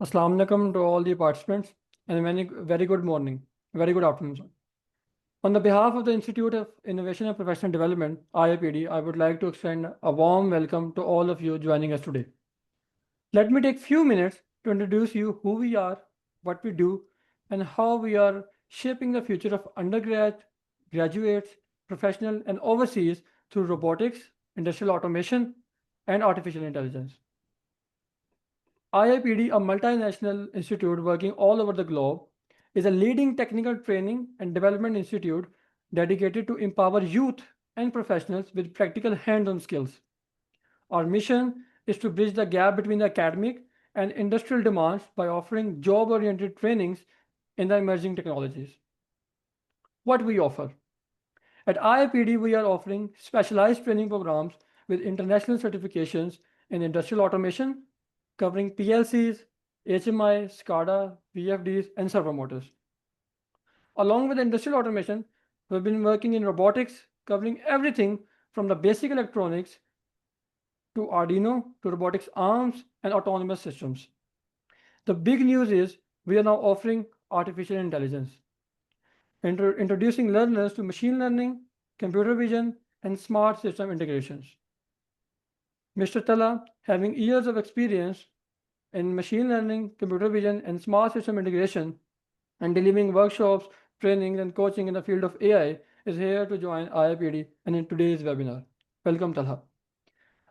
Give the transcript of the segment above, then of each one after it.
Assalamu alaikum to all the participants and very good morning, very good afternoon. Sir. On the behalf of the Institute of Innovation and Professional Development, IIPD, I would like to extend a warm welcome to all of you joining us today. Let me take few minutes to introduce you who we are, what we do, and how we are shaping the future of undergrad, graduates, professional, and overseas through robotics, industrial automation, and artificial intelligence. IIPD, a multinational institute working all over the globe, is a leading technical training and development institute dedicated to empower youth and professionals with practical hands-on skills. Our mission is to bridge the gap between the academic and industrial demands by offering job-oriented trainings in the emerging technologies. What we offer? At IIPD, we are offering specialized training programs with international certifications in industrial automation, covering PLCs, HMI, SCADA, VFDs, and servo motors. Along with industrial automation, we've been working in robotics, covering everything from the basic electronics to Arduino to robotics arms and autonomous systems. The big news is we are now offering artificial intelligence, introducing learners to machine learning, computer vision, and smart system integrations. Mr. Tala, having years of experience in machine learning, computer vision, and smart system integration, and delivering workshops, trainings, and coaching in the field of AI, is here to join IIPD and in today's webinar. Welcome, Talha.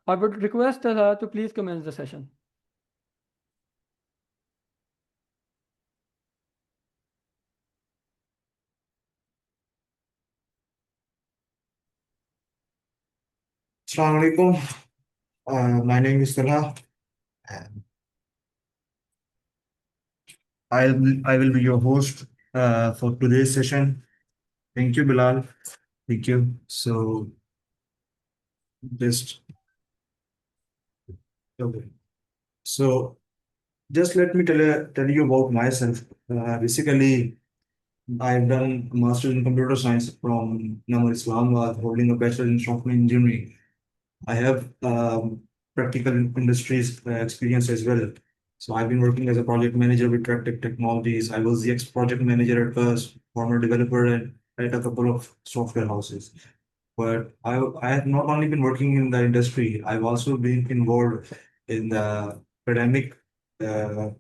I would request Talha to please commence the session. Assalamu alaikum. My name is Talha, and I will be your host for today's session. Thank you, Bilal. Thank you. So just okay. So just let me tell you about myself. Basically, I've done a master's in computer science from Namar Islamabad, holding a bachelor in software engineering. I have practical industries experience as well. So I've been working as a project manager with Tractech Technologies. I was the ex-project manager at first, former developer at a couple of software houses. But I have not only been working in the industry, I've also been involved in the academic uh,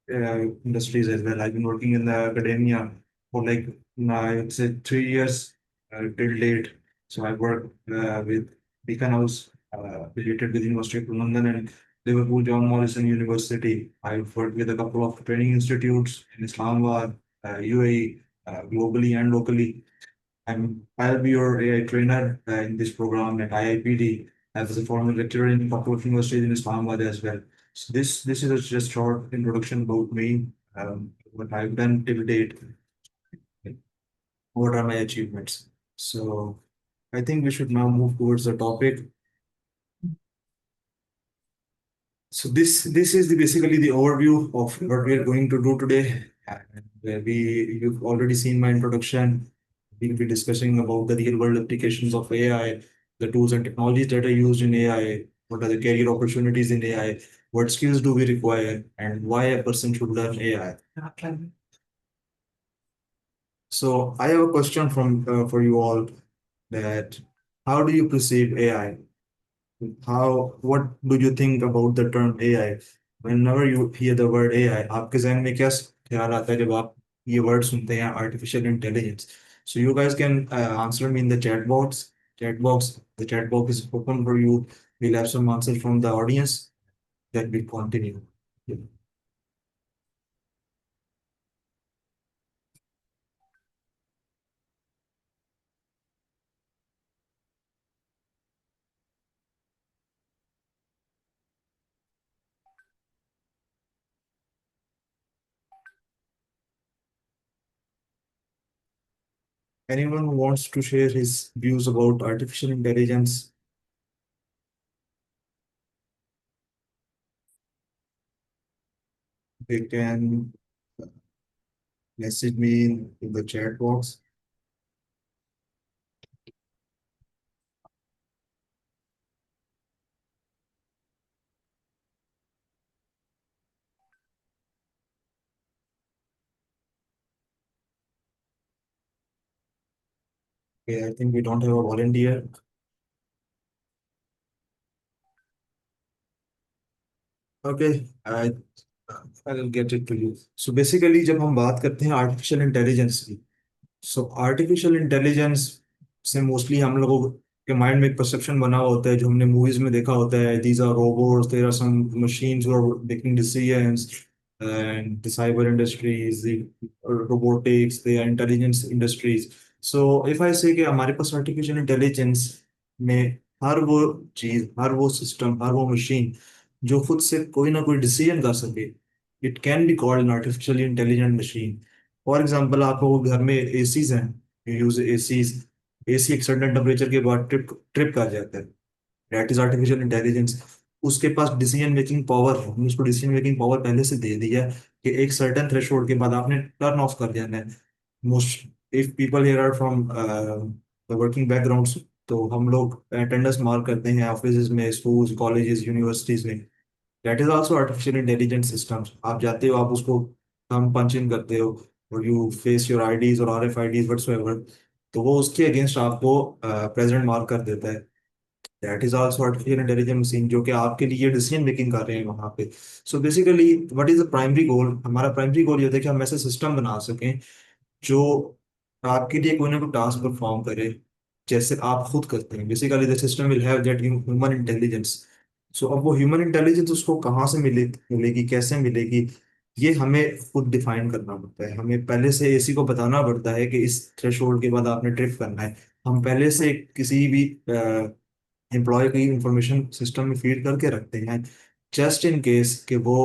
industries as well. I've been working in the academia for like, I'd say 3 years till date. So I worked with Beacon House, affiliated with University of London and Liverpool John Morrison University. I've worked with a couple of training institutes in Islamabad, UAE, globally and locally. I'll be your AI trainer in this program at IIPD as a former lecturer in a couple of universities in Islamabad as well. So this is a just short introduction about me, what I've done till date, what are my achievements. So I think we should now move towards the topic. So this is basically the overview of what we are going to do today. And you've already seen my introduction. We'll be discussing about the real world applications of AI, the tools and technologies that are used in AI, what are the career opportunities in AI, what skills do we require, and why a person should learn AI. So I have a question from for you all that how do you perceive AI? What do you think about the term AI? Whenever you hear the word AI, आपके जहन में क्या ख्याल आता है जब आप ये word सुनते हैं artificial intelligence? So you guys can answer me in the chat box. The chat box is open for you. We'll have some answers from the audience. Then we continue. Yeah. Anyone who wants to share his views about artificial intelligence, they can message me in the chat box. Okay, I think we don't have a volunteer. Okay, I'll get it to you. So basically जब हम बात करते हैं artificial intelligence की, सो artificial intelligence से mostly हम लोगों के माइंड में एक परसेप्शन बना हुआ होता है जो हमने मूवीज में देखा होता है, these are robots, there are some machines who are making decisions, and the cyber industries, the robotics, the intelligence industries. So if I say कि हमारे पास आर्टिफिशियल इंटेलिजेंस में हर वो चीज, हर वो सिस्टम, हर वो मशीन जो खुद से कोई ना कोई डिसीजन कर सके, it can be called an artificially intelligent machine. For example, आप लोगों के घर में एसीज हैं, यूज एसीज, एसी एक सर्टेन टेम्परेचर के बाद ट्रिप ट्रिप कर जाता है, दैट इज आर्टिफिशियल इंटेलिजेंस. उसके पास डिसीजन मेकिंग पावर है, हमने उसको डिसीजन मेकिंग पावर पहले से दे दिया है कि एक सर्टेन थ्रेशोल्ड के बाद आपने टर्न ऑफ कर देना है. Most if people here are from the working backgrounds, तो हम लोग अटेंडेंस मार्क करते हैं ऑफिस में, स्कूल्स, कॉलेजेस, यूनिवर्सिटीज में. That is also artificial intelligence systems. आप जाते हो, आप उसको हम पंच इन करते हो और यू फेस योर आईडीज और आरएफआईडीज व्हाटसोएवर, तो वो उसके अगेंस्ट आपको प्रेजेंट मार्क कर देता है. That is also artificial intelligence machine जो कि आपके लिए डिसीजन मेकिंग कर रहे हैं वहां पे. So basically what is the primary goal? हमारा प्राइमरी गोल ये था कि हम ऐसे सिस्टम बना सकें जो आपके लिए कोई ना कोई टास्क परफॉर्म करे जैसे आप खुद करते हैं. Basically the system will have that human intelligence. So अब वो ह्यूमन इंटेलिजेंस उसको कहाँ से मिलेगी, कैसे मिलेगी, ये हमें खुद डिफाइन करना पड़ता है. हमें पहले से एसी को बताना पड़ता है कि इस थ्रेशोल्ड के बाद आपने ट्रिप करना है. हम पहले से किसी भी एम्प्लॉय की इंफॉर्मेशन सिस्टम में फीड करके रखते हैं, जस्ट इन केस कि वो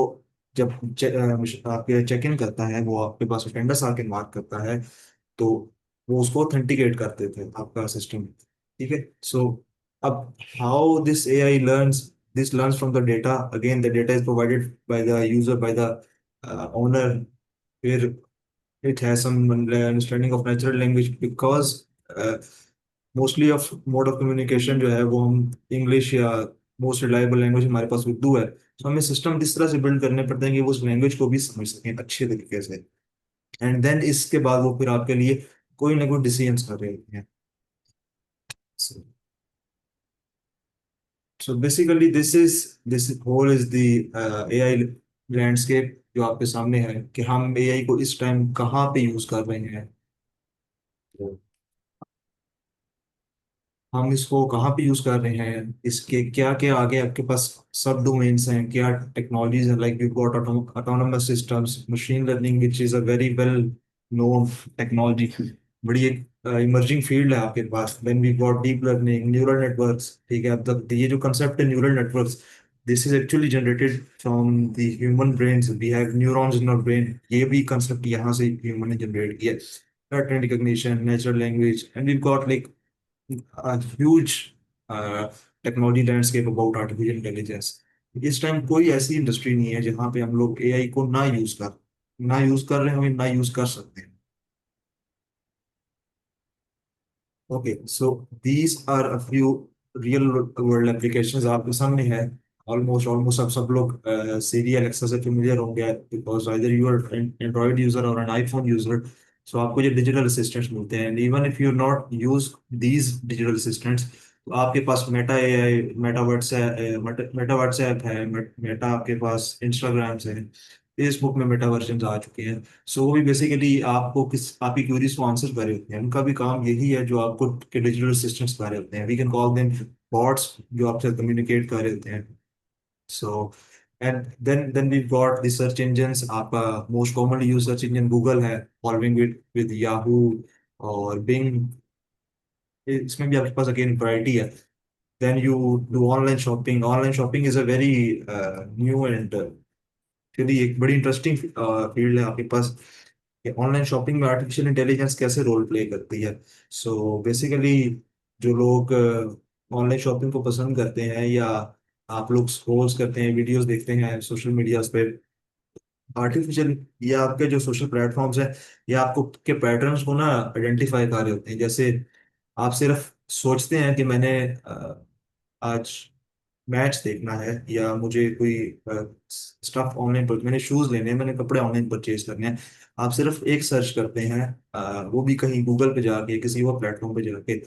जब आपके चेक इन करता है, वो आपके पास अटेंडेंस आके मार्क करता है, तो वो उसको ऑथेंटिकेट कर देते हैं आपका सिस्टम. ठीक है. सो अब how this AI learns, this learns from the data. Again, the data is provided by the user, by the owner, where it has some understanding of natural language, because mostly of mode of communication जो है वो हम English, या most reliable language हमारे पास उर्दू है. तो हमें system इस तरह से बिल्ड करने पड़ते हैं कि वो उस लैंग्वेज को भी समझ सकें अच्छे तरीके से, एंड देन इसके बाद वो फिर आपके लिए कोई ना कोई डिसीजंस कर रहे होते हैं. So basically this whole is the AI landscape जो आपके सामने है, कि हम एआई को इस टाइम कहाँ पे यूज कर रहे हैं, तो हम इसको कहाँ पे यूज कर रहे हैं, इसके क्या क्या आगे आपके पास सब डोमेन्स हैं, क्या टेक्नोलॉजीज हैं. Like we got autonomous systems, machine learning which is a very well known technology, बड़ी एक इमर्जिंग फील्ड है आपके पास. Then we got deep learning, neural networks. ठीक है. अब तक ये जो कंसेप्ट है neural networks, this is actually generated from the human brains. We have neurons in our brain. ये भी कंसेप्ट यहाँ से ह्यूमन ने जनरेट किया. Pattern recognition, natural language, and we got like a huge technology landscape about artificial intelligence. इस time कोई ऐसी industry नहीं है जहाँ पे हम लोग एआई को ना यूज कर रहे हैं, हमें ना यूज कर सकते हैं. Okay, so these are a few real world applications आपके सामने है. ऑलमोस्ट ऑलमोस्ट अब सब लोग सीरी एलेक्सा से फेमिलियर होंगे, because either you are android user or an iPhone user. So आपको जो डिजिटल असिस्टेंट्स मिलते हैं, and even if you not use these digital assistants, तो आपके पास मेटा एआई, मेटा व्हाट्सएप है, मेटा आपके पास इंस्टाग्राम है, फेसबुक में मेटा वर्जन आ चुके हैं. सो वो भी बेसिकली आपको किस आपकी क्वेरीज को आंसर कर रहे होते हैं. उनका भी काम यही है जो आपको के डिजिटल असिस्टेंट्स कर रहे होते हैं. We can call them bots, जो आपसे कम्युनिकेट कर रहे होते हैं. So and then we got the search engines. आपका most commonly use search engine Google है, फॉलोइंग विद याहू और बिंग. इसमें भी आपके पास अगेन वैरायटी है. Then you do online shopping. Online shopping is a very new and चलिए एक बड़ी इंटरेस्टिंग फील्ड है आपके पास, कि ऑनलाइन शॉपिंग में आर्टिफिशियल इंटेलिजेंस कैसे रोल प्ले करती है. सो बेसिकली जो लोग ऑनलाइन शॉपिंग को पसंद करते हैं, या आप लोग स्क्रॉल्स करते हैं, वीडियोस देखते हैं सोशल मीडिया पे, आर्टिफिशियल या आपके जो सोशल प्लेटफॉर्म्स हैं, या आपको के पैटर्न्स को ना आइडेंटिफाई कर रहे होते हैं. जैसे आप सिर्फ सोचते हैं कि मैंने आज मैच देखना है या मुझे कोई स्टफ ऑनलाइन पर, मैंने शूज लेने हैं, मैंने कपड़े ऑनलाइन परचेज करने हैं, आप सिर्फ एक सर्च करते हैं, वो भी कहीं गूगल पे जाके, किसी और प्लेटफॉर्म पे जाके,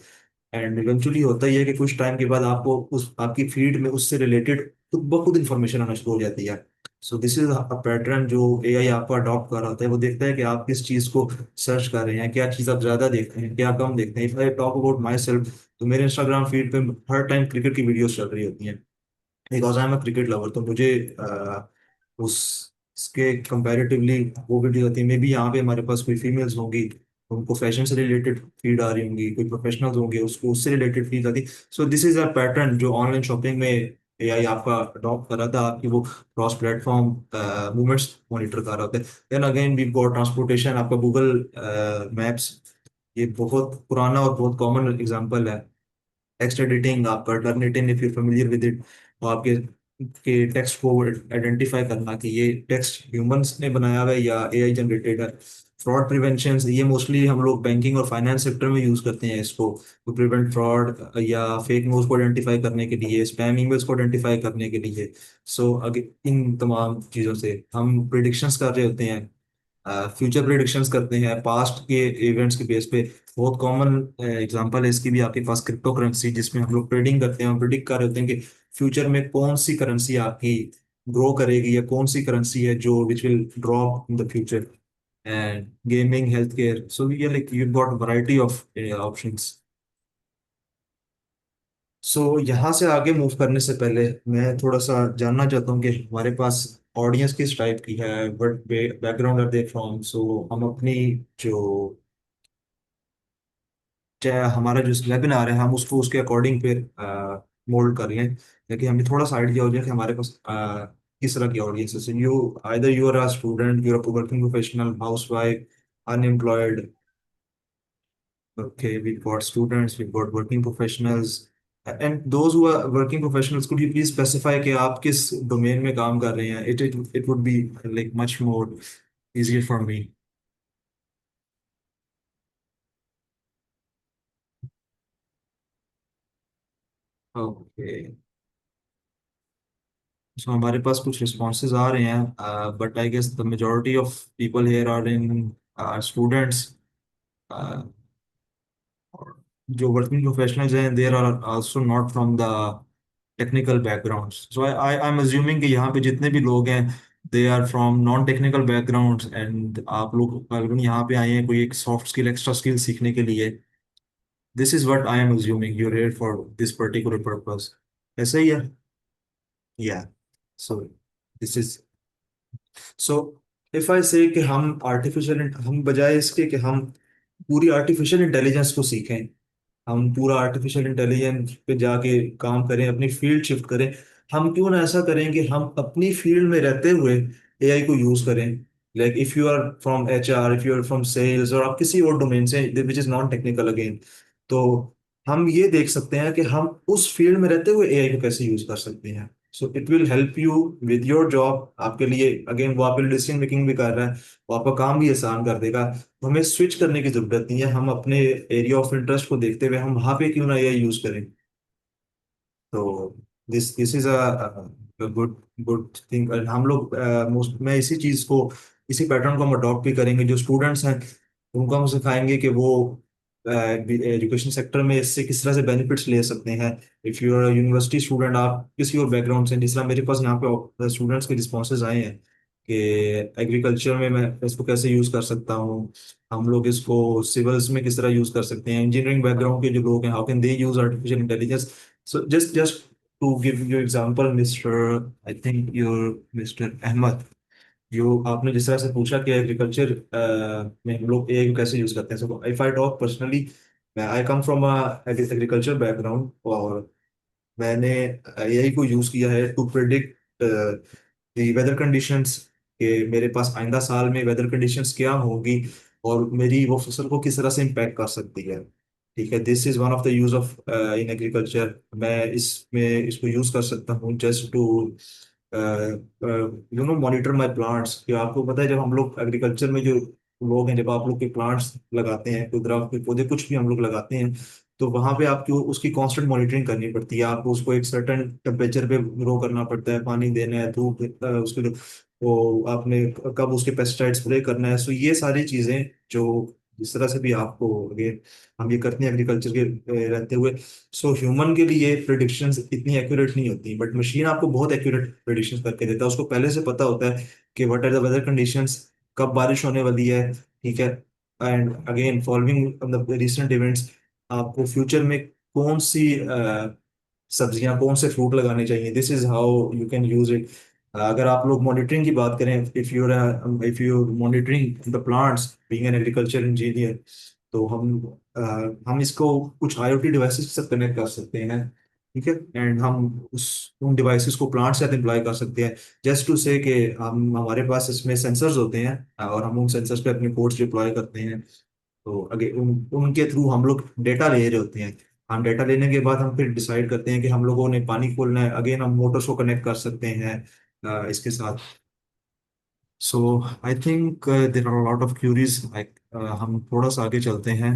एंड इवेंचुअली होता ही है कि कुछ टाइम के बाद आपको उस आपकी फीड में उससे रिलेटेड खुद ब खुद इन्फॉर्मेशन आना शुरू हो जाती है। So this is a pattern जो एआई आपको अडॉप्ट कर रहा होता है। वो देखता है कि आप किस चीज़ को सर्च कर रहे हैं, क्या चीज़ आप ज़्यादा देखते हैं, क्या कम देखते हैं। If I talk about my self, तो मेरे इंस्टाग्राम फीड पे हर टाइम क्रिकेट की वीडियोस चल रही होती हैं, because I am a cricket lover. तो मुझे उस उसके कंपैरेटिवली वो वीडियो होती है। मे बी यहाँ पे हमारे पास कोई फीमेल्स होंगी, उनको फैशन से रिलेटेड फीड आ रही होंगी, कोई प्रोफेशनल्स होंगे उसको उससे रिलेटेड फीड आती। सो दिस इज अ पैटर्न जो ऑनलाइन शॉपिंग में एआई आपका अडॉप्ट कर रहा था, आपकी वो क्रॉस प्लेटफॉर्म मूवमेंट्स मॉनिटर कर रहा होता है। Then again we got transportation, आपका गूगल मैप्स, ये बहुत पुराना और बहुत कॉमन एग्जांपल है। टेक्स्ट एडिटिंग, आपका Turnitin, if you familiar with it, तो आपके के टेक्स्ट को आइडेंटिफाई करना कि ये टेक्स्ट ह्यूमंस ने बनाया हुआ है या एआई जनरेटेड है। फ्रॉड प्रिवेंशन, ये मोस्टली हम लोग बैंकिंग और फाइनेंस सेक्टर में यूज करते हैं इसको, टू प्रिवेंट फ्रॉड या फेक न्यूज को आइडेंटिफाई करने के लिए, स्पैम ईमेल्स को आइडेंटिफाई करने के लिए। सो इन तमाम चीज़ों से हम प्रिडिक्शंस कर रहे होते हैं, फ्यूचर प्रिडिक्शंस करते हैं पास्ट के इवेंट्स के बेस पे। बहुत कॉमन एग्जांपल है इसकी भी आपके पास क्रिप्टो करेंसी, जिसमें हम लोग ट्रेडिंग करते हैं और प्रिडिक्ट कर रहे होते हैं कि फ्यूचर में कौन सी करेंसी आपकी ग्रो करेगी या कौन सी करेंसी है जो which will drop in the future. And gaming, health care, so ये like you got variety of options. So यहाँ से आगे मूव करने से पहले मैं थोड़ा सा जानना चाहता हूँ कि हमारे पास ऑडियंस किस टाइप की है, what background are they from, so हम अपनी जो चाहे हमारा जो वेबिनार है हम उसको उसके अकॉर्डिंग फिर मोल्ड कर लें, ताकि हमें थोड़ा सा आइडिया हो जाए कि हमारे पास किस तरह की ऑडियंस है। So you either you are a student, you are a working professional, housewife, unemployed. Okay, we've got students, we've got working professionals, and those who are working professionals, could you please specify कि आप किस domain में काम कर रहे हैं? It would be like much more easier for me. Okay, so हमारे पास कुछ responses आ रहे हैं, but I guess the majority of people here are in students, uh, जो वर्किंग प्रोफेशनल्स हैं, there are also not from the technical backgrounds. So I am assuming कि यहाँ पे जितने भी लोग हैं they are from non technical backgrounds, and आप लोग अगर यहाँ पे आए हैं कोई एक सॉफ्ट स्किल, एक्स्ट्रा स्किल सीखने के लिए। This is what I am assuming, you are here for this particular purpose. ऐसा ही है? Yeah, so this is, so if I say कि हम बजाय इसके कि हम पूरी आर्टिफिशियल इंटेलिजेंस को सीखें, हम पूरा आर्टिफिशियल इंटेलिजेंस पे जाके काम करें, अपनी फील्ड शिफ्ट करें, हम क्यों ना ऐसा करें कि हम अपनी फील्ड में रहते हुए एआई को यूज करें। Like if you are from HR, if you are from sales, और आप किसी और डोमेन से which is non technical again, तो हम ये देख सकते हैं कि हम उस फील्ड में रहते हुए एआई को कैसे यूज कर सकते हैं। So it will help you with your job. आपके लिए अगेन वो आपके डिसीजन मेकिंग भी कर रहा है, वो आपका काम भी आसान कर देगा। तो हमें स्विच करने की जरूरत नहीं है, हम अपने एरिया ऑफ इंटरेस्ट को देखते हुए हम वहां पे क्यों ना एआई यूज करें। तो this is a good good thing. हम लोग मोस्ट मैं इसी चीज को, इसी पैटर्न को हम अडॉप्ट भी करेंगे। जो स्टूडेंट्स हैं उनको हम सिखाएंगे कि वो एजुकेशन सेक्टर में इससे किस तरह से बेनिफिट्स ले सकते हैं। If you are university student, आप किसी और बैकग्राउंड से, जिस तरह मेरे पास यहाँ पे स्टूडेंट्स के रिस्पॉन्सेज आए हैं कि एग्रीकल्चर में मैं इसको कैसे यूज कर सकता हूँ, हम लोग इसको सिविल्स में किस तरह यूज कर सकते हैं, इंजीनियरिंग बैकग्राउंड के जो लोग हैं how can they use artificial intelligence. So just to give you example, Mr. I think you're Mr. Ahmad, जो आपने जिस तरह से पूछा कि एग्रीकल्चर में हम लोग एआई को कैसे यूज करते हैं। So if I talk personally, मैं I come from agriculture background, और मैंने एआई को यूज किया है to predict the weather conditions, कि मेरे पास आइंदा साल में वेदर कंडीशंस क्या होगी और मेरी वो फसल को किस तरह से इम्पैक्ट कर सकती है। ठीक है, this is one of the use of in agriculture. मैं इसमें इसको यूज कर सकता हूँ just to monitor my plants. कि आपको पता है जब हम लोग एग्रीकल्चर में जो लोग हैं, जब आप लोग के प्लांट्स लगाते हैं, कोई दरख्त, कोई पौधे, कुछ भी हम लोग लगाते हैं, तो वहां पे आपको उसकी कांस्टेंट मॉनिटरिंग करनी पड़ती है, आपको उसको एक सर्टेन टेम्परेचर पे ग्रो करना पड़ता है, पानी देना है, धूप उसके वो आपने कब उसके पेस्टिसाइड स्प्रे करना है। सो ये सारी चीजें जो जिस तरह से भी आपको अगेन हम ये करते हैं एग्रीकल्चर के रहते हुए, सो ह्यूमन के लिए प्रिडिक्शंस इतनी एक्यूरेट नहीं होती, बट मशीन आपको बहुत एक्यूरेट प्रिडिक्शंस करके देता है। उसको पहले से पता होता है कि what are the weather conditions, कब बारिश होने वाली है, ठीक है। And again following the recent events, आपको फ्यूचर में कौन सी सब्जियां, कौन से फ्रूट लगाने चाहिए, this is how you can use it. अगर आप लोग मॉनिटरिंग की बात करें, if you monitoring the plants, being an agriculture engineer, तो हम इसको कुछ आईओटी डिवाइसेस से कनेक्ट कर सकते हैं, ठीक है। एंड हम उस उन डिवाइसेस को प्लांट से एम्प्लॉय कर सकते हैं, जस्ट टू से कि हम हमारे पास इसमें सेंसर्स होते हैं, और हम उन सेंसर्स पे अपने कोड्स डिप्लॉय करते हैं। तो अगे उनके थ्रू हम लोग डेटा ले रहे होते हैं। हम डेटा लेने के बाद हम फिर डिसाइड करते हैं कि हम लोगों ने पानी खोलना है, अगेन हम मोटर्स को कनेक्ट कर सकते हैं इसके साथ। So I think there are lot of queries, like हम थोड़ा सा आगे चलते हैं।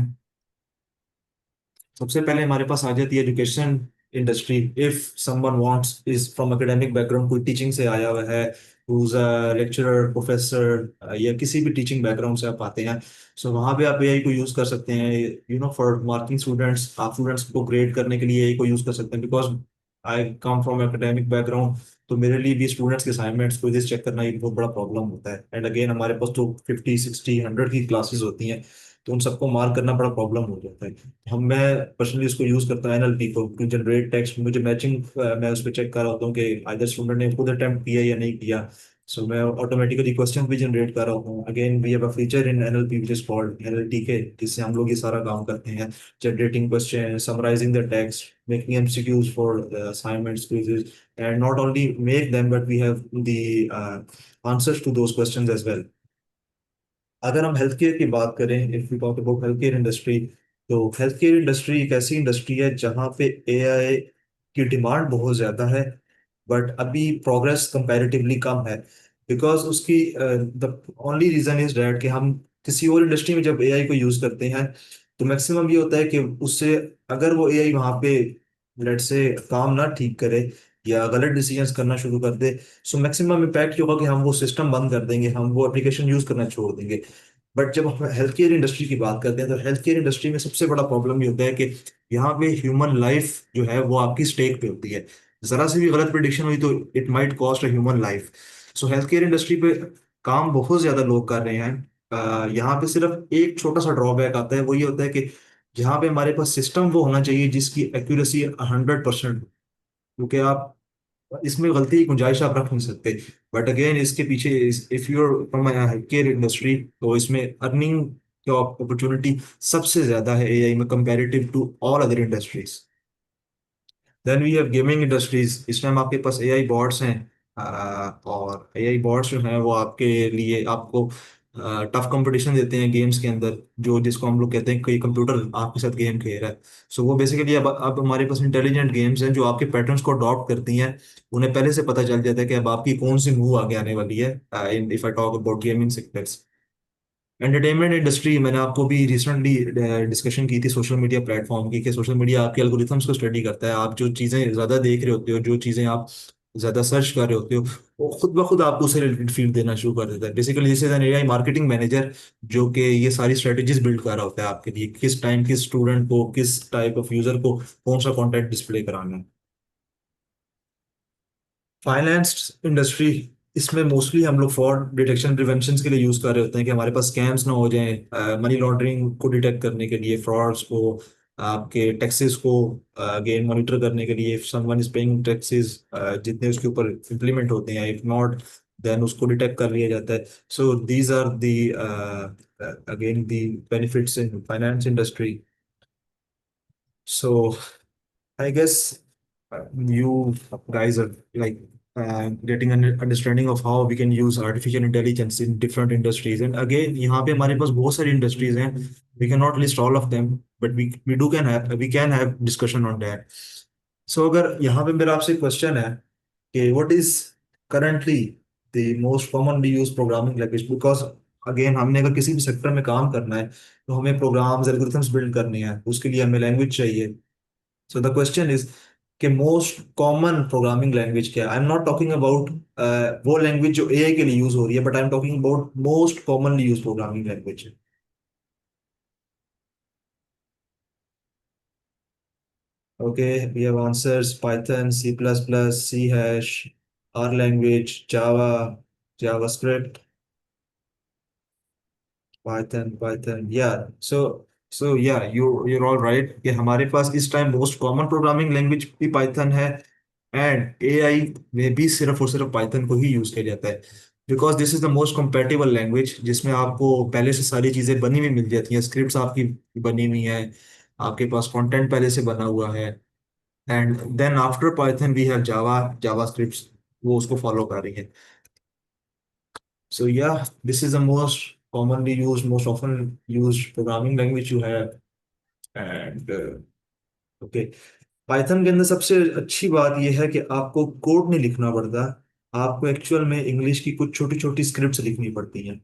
सबसे पहले हमारे पास आ जाती है education industry. If someone wants is from academic background, कोई टीचिंग से आया हुआ है, who's a लेक्चरर, प्रोफेसर, या किसी भी टीचिंग बैकग्राउंड से आप आते हैं, सो वहाँ पे आप एआई को यूज कर सकते हैं। फॉर मार्किंग स्टूडेंट्स, आप स्टूडेंट्स को ग्रेड करने के लिए एआई को यूज कर सकते हैं, because I come from academic background. तो मेरे लिए भी स्टूडेंट्स के असाइनमेंट्स को इधर चेक करना एक बहुत बड़ा प्रॉब्लम होता है। एंड अगेन हमारे पास तो 50 60 100 की क्लासेस होती हैं, तो उन सबको मार्क करना बड़ा प्रॉब्लम हो जाता है। मैं पर्सनली उसको यूज करता हूँ एनएलपी को, जनरेट टेक्स्ट, मुझे मैचिंग मैं उस पर चेक कर रहा होता हूँ कि आइदर स्टूडेंट ने खुद अटेम्प्ट किया या नहीं किया। सो मैं ऑटोमेटिकली क्वेश्चन भी जनरेट कर रहा हूँ। Again we have a feature in NLP which is called NLTK, जिससे हम लोग ये सारा काम करते हैं, generating question, summarising the text, making MCQs for assignments, quizzes, and not only make them, but we have the answers to those questions as well. अगर हम हेल्थ केयर की बात करें, if we talk about health care industry, तो health care industry एक ऐसी industry है जहाँ पे एआई की डिमांड बहुत ज्यादा है, बट अभी प्रोग्रेस कंपैरेटिवली कम है। बिकॉज उसकी the only reason is that कि हम किसी और इंडस्ट्री में जब एआई को यूज करते हैं, तो मैक्सिमम ये होता है कि उससे अगर वो एआई वहाँ पे लेट से काम ना ठीक करे या गलत डिसीजंस करना शुरू कर दे, सो मैक्सिमम इम्पैक्ट ये होगा कि हम वो सिस्टम बंद कर देंगे, हम वो एप्लीकेशन यूज करना छोड़ देंगे। बट जब हम हेल्थ केयर इंडस्ट्री की बात करते हैं, तो हेल्थ केयर इंडस्ट्री में सबसे बड़ा प्रॉब्लम ये होता है कि यहाँ पे ह्यूमन लाइफ जो है वो आपकी स्टेक पे होती है। जरा सी भी गलत प्रिडिक्शन हुई तो it might cost a human life. So health care industry पे काम बहुत ज्यादा लोग कर रहे हैं। यहाँ पे सिर्फ एक छोटा सा ड्रॉबैक आता है, वो ये होता है कि यहाँ पे हमारे पास सिस्टम वो होना चाहिए जिसकी एक्यूरेसी 100%, क्योंकि आप इसमें गलती की गुंजाइश आप रख नहीं सकते। बट अगेन इसके पीछे, if you are from care industry, तो इसमें अर्निंग की अपॉर्चुनिटी सबसे ज्यादा है एआई में comparative to all other industries. Then we have gaming industries. इस टाइम आपके पास एआई बॉट्स हैं, और एआई बॉट्स जो हैं वो आपके लिए आपको टफ कंपटीशन देते हैं गेम्स के अंदर, जो जिसको हम लोग कहते हैं कि कंप्यूटर आपके साथ गेम खेल रहा है। सो वो बेसिकली अब हमारे पास इंटेलिजेंट गेम्स हैं जो आपके पैटर्न्स को अडॉप्ट करती हैं। उन्हें पहले से पता चल जाता है कि अब आपकी कौन सी मूव आगे आने वाली है। If I talk about gaming sectors, entertainment industry, मैंने आपको भी रिसेंटली डिस्कशन की थी सोशल मीडिया प्लेटफॉर्म की, कि सोशल मीडिया आपके एल्गोरिथम्स को स्टडी करता है। आप जो चीज़ें ज़्यादा देख रहे होते हो, जो चीज़ें आप ज़्यादा सर्च कर रहे होते हो, वो खुद ब खुद आपको उससे रिलेटेड फीड देना शुरू कर देता है। Basically this is an AI marketing manager, जो कि ये सारी स्ट्रेटेजीज बिल्ड कर रहा होता है आपके लिए, किस टाइम किस स्टूडेंट को, किस टाइप ऑफ यूजर को कौन सा कंटेंट डिस्प्ले कराना है। फाइनेंस इंडस्ट्री, इसमें मोस्टली हम लोग फ्रॉड डिटेक्शन प्रिवेंशन के लिए यूज कर रहे होते हैं, कि हमारे पास स्कैम्स ना हो जाएं, मनी लॉन्ड्रिंग को डिटेक्ट करने के लिए, फ्रॉड्स को, आपके टैक्सेस को अगेन मॉनिटर करने के लिए, if someone is paying taxes, जितने उसके ऊपर इम्प्लीमेंट होते हैं, इफ नॉट देन उसको डिटेक्ट कर लिया जाता है। So these are the again the benefits in finance industry. सो I guess you guys are like getting an understanding of how we can use artificial intelligence in different industries. And again, यहाँ पे हमारे पास बहुत सारी industries हैं. We cannot list all of them, but we can have discussion on that. So अगर यहाँ पे मेरा आपसे क्वेश्चन है कि what is currently the most commonly used programming language? Because again हमने अगर किसी भी सेक्टर में काम करना है तो हमें प्रोग्राम्स एल्गोरिथम्स बिल्ड करने हैं, उसके लिए हमें लैंग्वेज चाहिए। सो द क्वेश्चन इज कि मोस्ट कॉमन प्रोग्रामिंग लैंग्वेज क्या है। I am not talking about वो लैंग्वेज जो एआई के लिए यूज हो रही है, but I am talking about most commonly use programming language. Okay, we have answers: Python, C++, C hash, R language, Java, JavaScript, Python. Yeah. So yeah, you're all right कि हमारे पास इस time most common programming language भी Python है, and AI में भी सिर्फ और सिर्फ पाइथन को ही यूज किया जाता है, because this is the most compatible language जिसमें आपको पहले से सारी चीजें बनी हुई मिल जाती हैं, स्क्रिप्ट्स आपकी बनी हुई हैं, आपके पास कंटेंट पहले से बना हुआ है। And then after Python we have Java scripts, वो उसको फॉलो कर रही है। So yeah, this is the most commonly use, most often use programming language you have. And okay, Python के अंदर सबसे अच्छी बात यह है कि आपको कोड नहीं लिखना पड़ता, आपको एक्चुअल में इंग्लिश की कुछ छोटी छोटी स्क्रिप्ट्स लिखनी पड़ती हैं।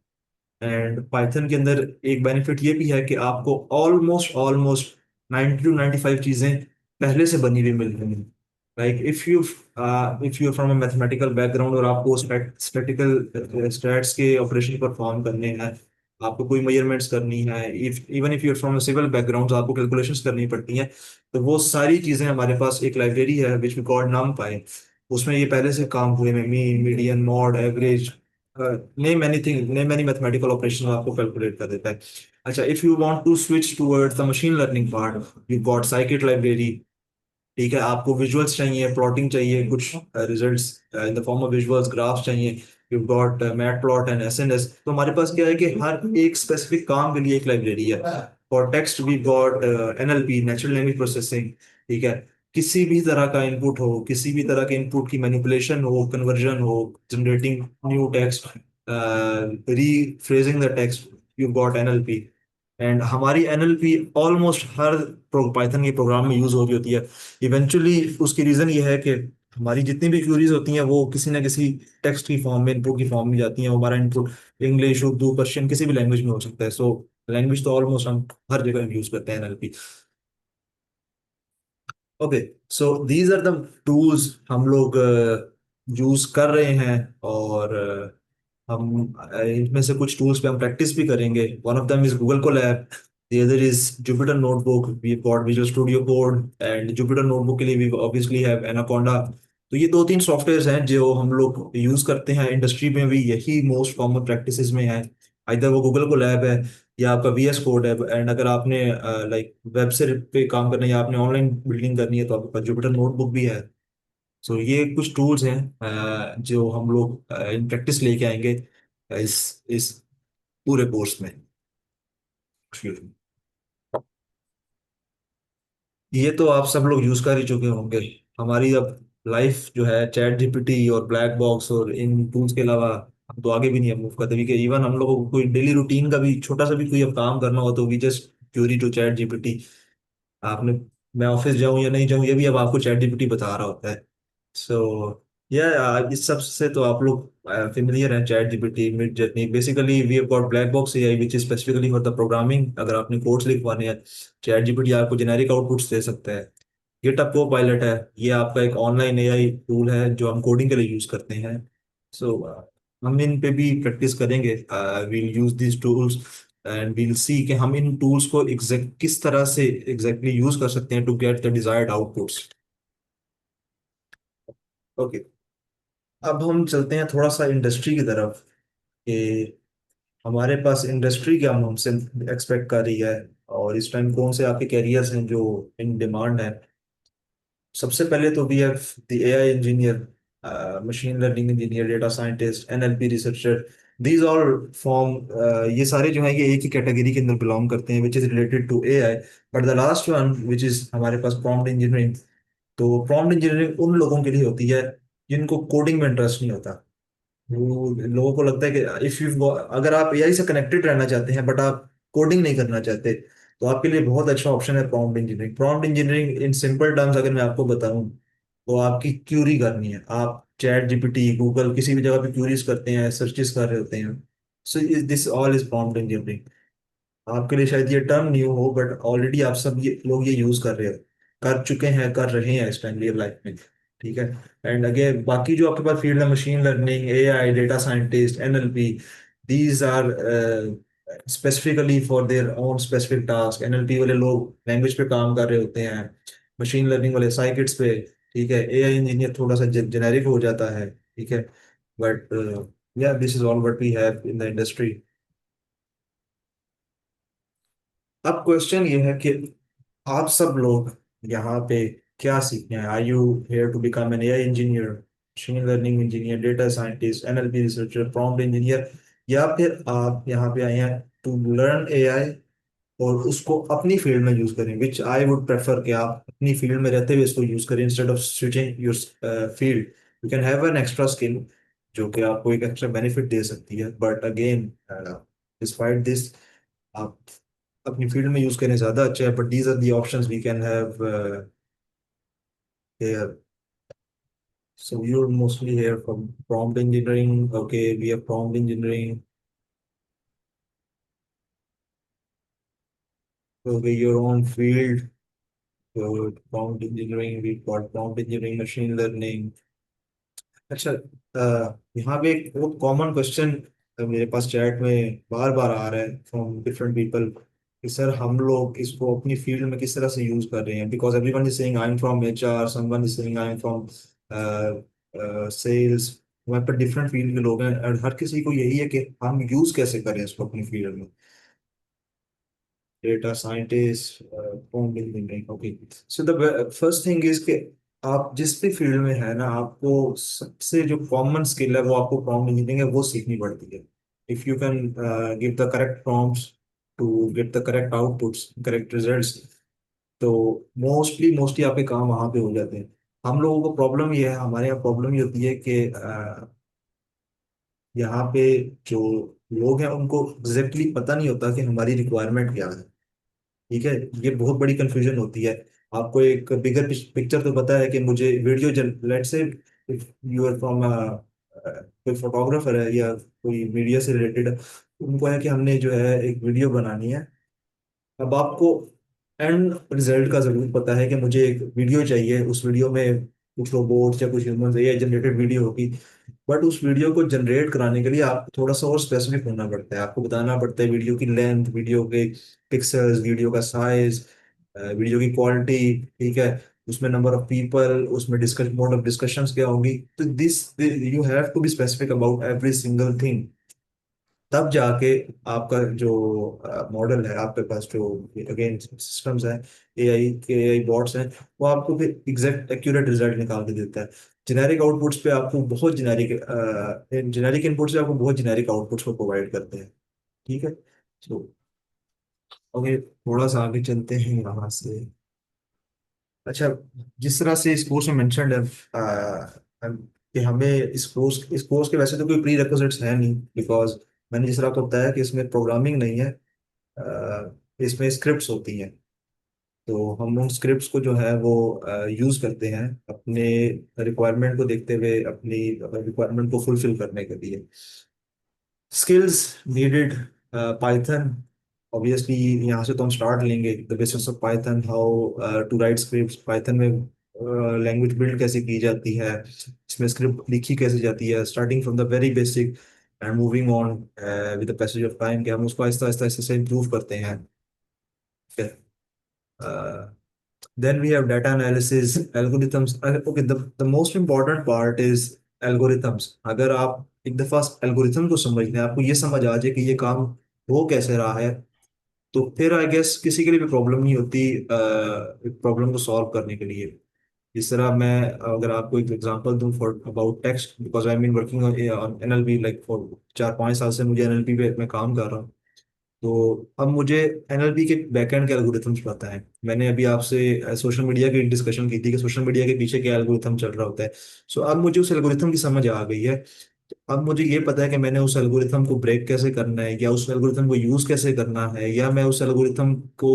एंड पाइथन के अंदर एक बेनिफिट ये भी है कि आपको ऑलमोस्ट ऑलमोस्ट 90 to 95 चीजें पहले से बनी हुई मिल रही हैं। Like if you from a mathematical background और आपको स्टैटिकल स्टैट्स के ऑपरेशन परफॉर्म करने हैं, आपको कोई मेजरमेंट्स करनी है, if even if you from a civil background, आपको कैलकुलेशंस करनी पड़ती हैं, तो वो सारी चीजें हमारे पास एक लाइब्रेरी है विच वी कॉल्ड NumPy। उसमें ये पहले से काम हुए में mean, median, mode, average, name anything, name any mathematical operation आपको कैलकुलेट कर देता है। अच्छा, if you want to switch towards the machine learning part, you got scikit library. ठीक है, आपको विजुअल्स चाहिए, प्लॉटिंग चाहिए, कुछ results in the form of visuals, graphs चाहिए, you got matplot and SNS. तो हमारे पास क्या है कि हर एक स्पेसिफिक काम के लिए एक लाइब्रेरी है। For text we got NLP, natural language processing. ठीक है, किसी भी तरह का इनपुट हो, किसी भी तरह के इनपुट की मैनिपुलेशन हो, कन्वर्जन हो, generating new text, rephrasing the text, you got NLP. And हमारी एनएलपी ऑलमोस्ट हर पाइथन के प्रोग्राम में यूज हो रही होती है। इवेंचुअली उसकी रीजन ये है कि हमारी जितनी भी क्वेरीज होती हैं वो किसी ना किसी टेक्स्ट की फॉर्म में, इनपुट की फॉर्म में जाती हैं। वो हमारा इनपुट इंग्लिश, उर्दू, पर्शियन, किसी भी लैंग्वेज में हो सकता है। सो लैंग्वेज तो ऑलमोस्ट हम हर जगह यूज करते हैं NLP. Okay, so these are the tools हम लोग यूज कर रहे हैं, और हम इनमें से कुछ टूल्स पे हम प्रैक्टिस भी करेंगे। One of them is Google Colab, the other is Jupyter notebook, we got Visual Studio Code, and Jupyter notebook के लिए वी ऑब्वियसली हैव एनाकोंडा। तो ये दो तीन सॉफ्टवेयर्स हैं जो हम लोग यूज करते हैं इंडस्ट्री में भी, यही मोस्ट कॉमन प्रैक्टिसेस में है। इधर वो गूगल कोलैब है या आपका VS कोड है। एंड अगर आपने लाइक वेब से पे काम करना है या आपने ऑनलाइन बिल्डिंग करनी है तो आपके पास जुपिटर नोटबुक भी है। सो ये कुछ टूल्स हैं जो हम लोग इन प्रैक्टिस लेके आएंगे इस पूरे कोर्स में। Excuse me। ये तो आप सब लोग यूज कर ही चुके होंगे। हमारी अब लाइफ जो है चैट जीपीटी और ब्लैक बॉक्स और इन टूल्स के अलावा हम तो आगे भी नहीं मूव करते। कि इवन हम लोगों को कोई डेली रूटीन का भी छोटा सा भी कोई अब काम करना हो तो we just query to ChatGPT. आपने, मैं ऑफिस जाऊं या नहीं जाऊं ये भी अब आपको चैट जीपीटी बता रहा होता है। सो या इस सब से तो आप लोग फेमिलियर हैं, chat GPT, Midjourney. Basically we have got black box AI which is specifically for the programming. अगर आपने कोड्स लिखवाने हैं, चैट जीपीटी आपको जेनेरिक आउटपुट्स दे सकता है। गिटहब को पायलट है, ये आपका एक ऑनलाइन एआई टूल है जो हम कोडिंग के लिए यूज करते हैं। सो हम इन पे भी प्रैक्टिस करेंगे, we'll use this tools and we'll see कि हम इन टूल्स को एग्जैक्ट किस तरह से एग्जैक्टली यूज कर सकते हैं to get the desired outputs. Okay, अब हम चलते हैं थोड़ा सा इंडस्ट्री की तरफ कि हमारे पास इंडस्ट्री क्या हमसे एक्सपेक्ट कर रही है, और इस टाइम कौन से आपके कैरियर्स हैं जो इन डिमांड है। सबसे पहले तो we have the AI engineer, machine learning engineer, data scientist, NLP researcher. These all form, ये सारे जो हैं ये एक ही कैटेगरी के अंदर बिलोंग करते हैं which is related to AI. But the last one which is हमारे पास प्रॉम्प्ट इंजीनियरिंग। तो प्रॉम्प्ट इंजीनियरिंग उन लोगों के लिए होती है जिनको कोडिंग में इंटरेस्ट नहीं होता। वो लोगों को लगता है कि इफ यू, अगर आप एआई से कनेक्टेड रहना चाहते हैं बट आप कोडिंग नहीं करना चाहते, तो आपके लिए बहुत अच्छा ऑप्शन है prompt engineering. Prompt engineering in simple terms अगर मैं आपको बताऊं तो आपकी क्यूरी करनी है, आप चैट जीपीटी, गूगल, किसी भी जगह पे क्यूरीज करते हैं, सर्चेस कर रहे होते हैं। So this all is prompt engineering. आपके लिए शायद ये टर्म न्यू हो, बट ऑलरेडी आप सब ये लोग ये यूज कर रहे हो, कर चुके हैं, कर रहे हैं इस टाइम रियल लाइफ में। ठीक है। एंड अगेन बाकी जो आपके पास फील्ड है, machine learning, AI, data scientist, NLP, these are specifically for their own specific task. एनएलपी वाले लोग लैंग्वेज पे काम कर रहे होते हैं, मशीन लर्निंग वाले साइकिट्स पे। ठीक है। एआई इंजीनियर थोड़ा सा जेनेरिक हो जाता है। ठीक है। But yeah this is all what we have in the industry. अब क्वेश्चन ये है कि आप सब लोग यहाँ पे क्या सीखने हैं? Are you here to become an AI engineer, machine learning engineer, data scientist, NLP researcher, prompt engineer, या फिर आप यहाँ पे आए हैं टू लर्न एआई और उसको अपनी फील्ड में यूज करें? विच आई वुड प्रेफर कि आप अपनी फील्ड में रहते हुए इसको यूज करें instead of switching your field. You can have an extra skill जो कि आपको एक एक्स्ट्रा बेनिफिट दे सकती है, बट अगेन डिस्पाइट दिस आप अपनी फील्ड में यूज करें ज्यादा अच्छा है। But these are the options we can have here. So you're mostly here from prompt engineering. Okay, we have prompt engineering. Okay, your own field. So prompt engineering, we got prompt engineering, machine learning. अच्छा, यहाँ पे एक बहुत common question मेरे पास chat में बार बार आ रहा है from different people कि सर हम लोग इसको अपनी फील्ड में किस तरह से यूज कर रहे हैं? Because everyone is saying I am from HR, someone is saying I am from sales. वहाँ पर डिफरेंट फील्ड के लोग हैं और हर किसी को यही है कि हम यूज कैसे करें इसको अपनी फील्ड में। Data scientist, prompt engineering, okay. So the first thing is कि आप जिस भी फील्ड में है ना, आपको सबसे जो कॉमन स्किल है वो आपको प्रॉम्प्ट इंजीनियरिंग है वो सीखनी पड़ती है। If you can give the correct prompts to get the correct outputs, correct results, तो मोस्टली मोस्टली आपके काम वहाँ पे हो जाते हैं। हम लोगों को प्रॉब्लम ये है, हमारे यहाँ प्रॉब्लम ये होती है कि यहाँ पे जो लोग हैं उनको एग्जैक्टली पता नहीं होता कि हमारी रिक्वायरमेंट क्या है। ठीक है। ये बहुत बड़ी कंफ्यूजन होती है। आपको एक बिगर पिक्चर तो पता है कि मुझे वीडियो लेट से इफ यू आर फ्रॉम कोई फोटोग्राफर है या कोई मीडिया से रिलेटेड, उनको है कि हमने जो है एक वीडियो बनानी है। अब आपको एंड रिजल्ट का जरूर पता है कि मुझे एक वीडियो चाहिए, उस वीडियो में कुछ रोबोट या कुछ ह्यूमन या जनरेटेड वीडियो होगी। बट उस वीडियो को जनरेट कराने के लिए आपको थोड़ा सा और स्पेसिफिक होना पड़ता है। आपको बताना पड़ता है वीडियो की लेंथ, वीडियो के पिक्सल्स, वीडियो का साइज, वीडियो की क्वालिटी। ठीक है। उसमें नंबर ऑफ पीपल, उसमें डिस्कस मोड ऑफ डिस्कशंस क्या होंगी। तो this you have to be specific about every single thing. तब जाके आपका जो मॉडल है, आपके पास जो अगेन सिस्टम्स हैं, एआई के एआई बॉट्स हैं, वो आपको फिर एग्जैक्ट एक्यूरेट रिजल्ट निकाल के देता है। जेनेरिक आउटपुट्स पे आपको बहुत जेनेरिक इनपुट से आपको बहुत जेनेरिक आउटपुट्स को प्रोवाइड करते हैं। ठीक है। तो ओके, थोड़ा सा आगे चलते हैं यहाँ से। अच्छा, जिस तरह से इस कोर्स में मेंशन्ड है कि हमें इस कोर्स के वैसे तो कोई प्री रिक्विजिट्स है नहीं, बिकॉज मैंने जिस तरह आपको बताया कि इसमें प्रोग्रामिंग नहीं है, इसमें स्क्रिप्ट्स होती हैं। तो हम उन स्क्रिप्ट्स को जो है वो यूज करते हैं अपने रिक्वायरमेंट को देखते हुए, अपनी रिक्वायरमेंट को फुलफिल करने के लिए। Skills needed, Python obviously. यहाँ से तो हम स्टार्ट लेंगे the basics of Python, how to write scripts Python में, लैंग्वेज बिल्ड कैसे की जाती है, इसमें स्क्रिप्ट लिखी कैसे जाती है, starting from the very basic and moving on with the passage of time, कि हम उसको आहिस्ता आहिस्ता आहिस्ता से इम्प्रूव करते हैं। Then we have data analysis, algorithms. Okay, the most important part is algorithms. अगर आप एक दफा एल्गोरिथम को समझ लें, आपको ये समझ आ जाए कि ये काम हो कैसे रहा है, तो फिर आई गेस किसी के लिए भी प्रॉब्लम नहीं होती प्रॉब्लम को सॉल्व करने के लिए। जिस तरह मैं अगर आपको एक एग्जांपल दूं for about text, because I been working on NLP like for 4-5 साल से मुझे एनएलपी पे मैं काम कर रहा हूँ। तो अब मुझे एनएलपी के बैकएंड के एल्गोरिथम्स पता है। मैंने अभी आपसे सोशल मीडिया की डिस्कशन की थी कि सोशल मीडिया के पीछे क्या एल्गोरिथम चल रहा होता है। सो अब मुझे उस एल्गोरिथम की समझ आ गई है। अब मुझे ये पता है कि मैंने उस एल्गोरिथम को ब्रेक कैसे करना है, या उस एल्गोरिथम को यूज कैसे करना है, या मैं उस एल्गोरिथम को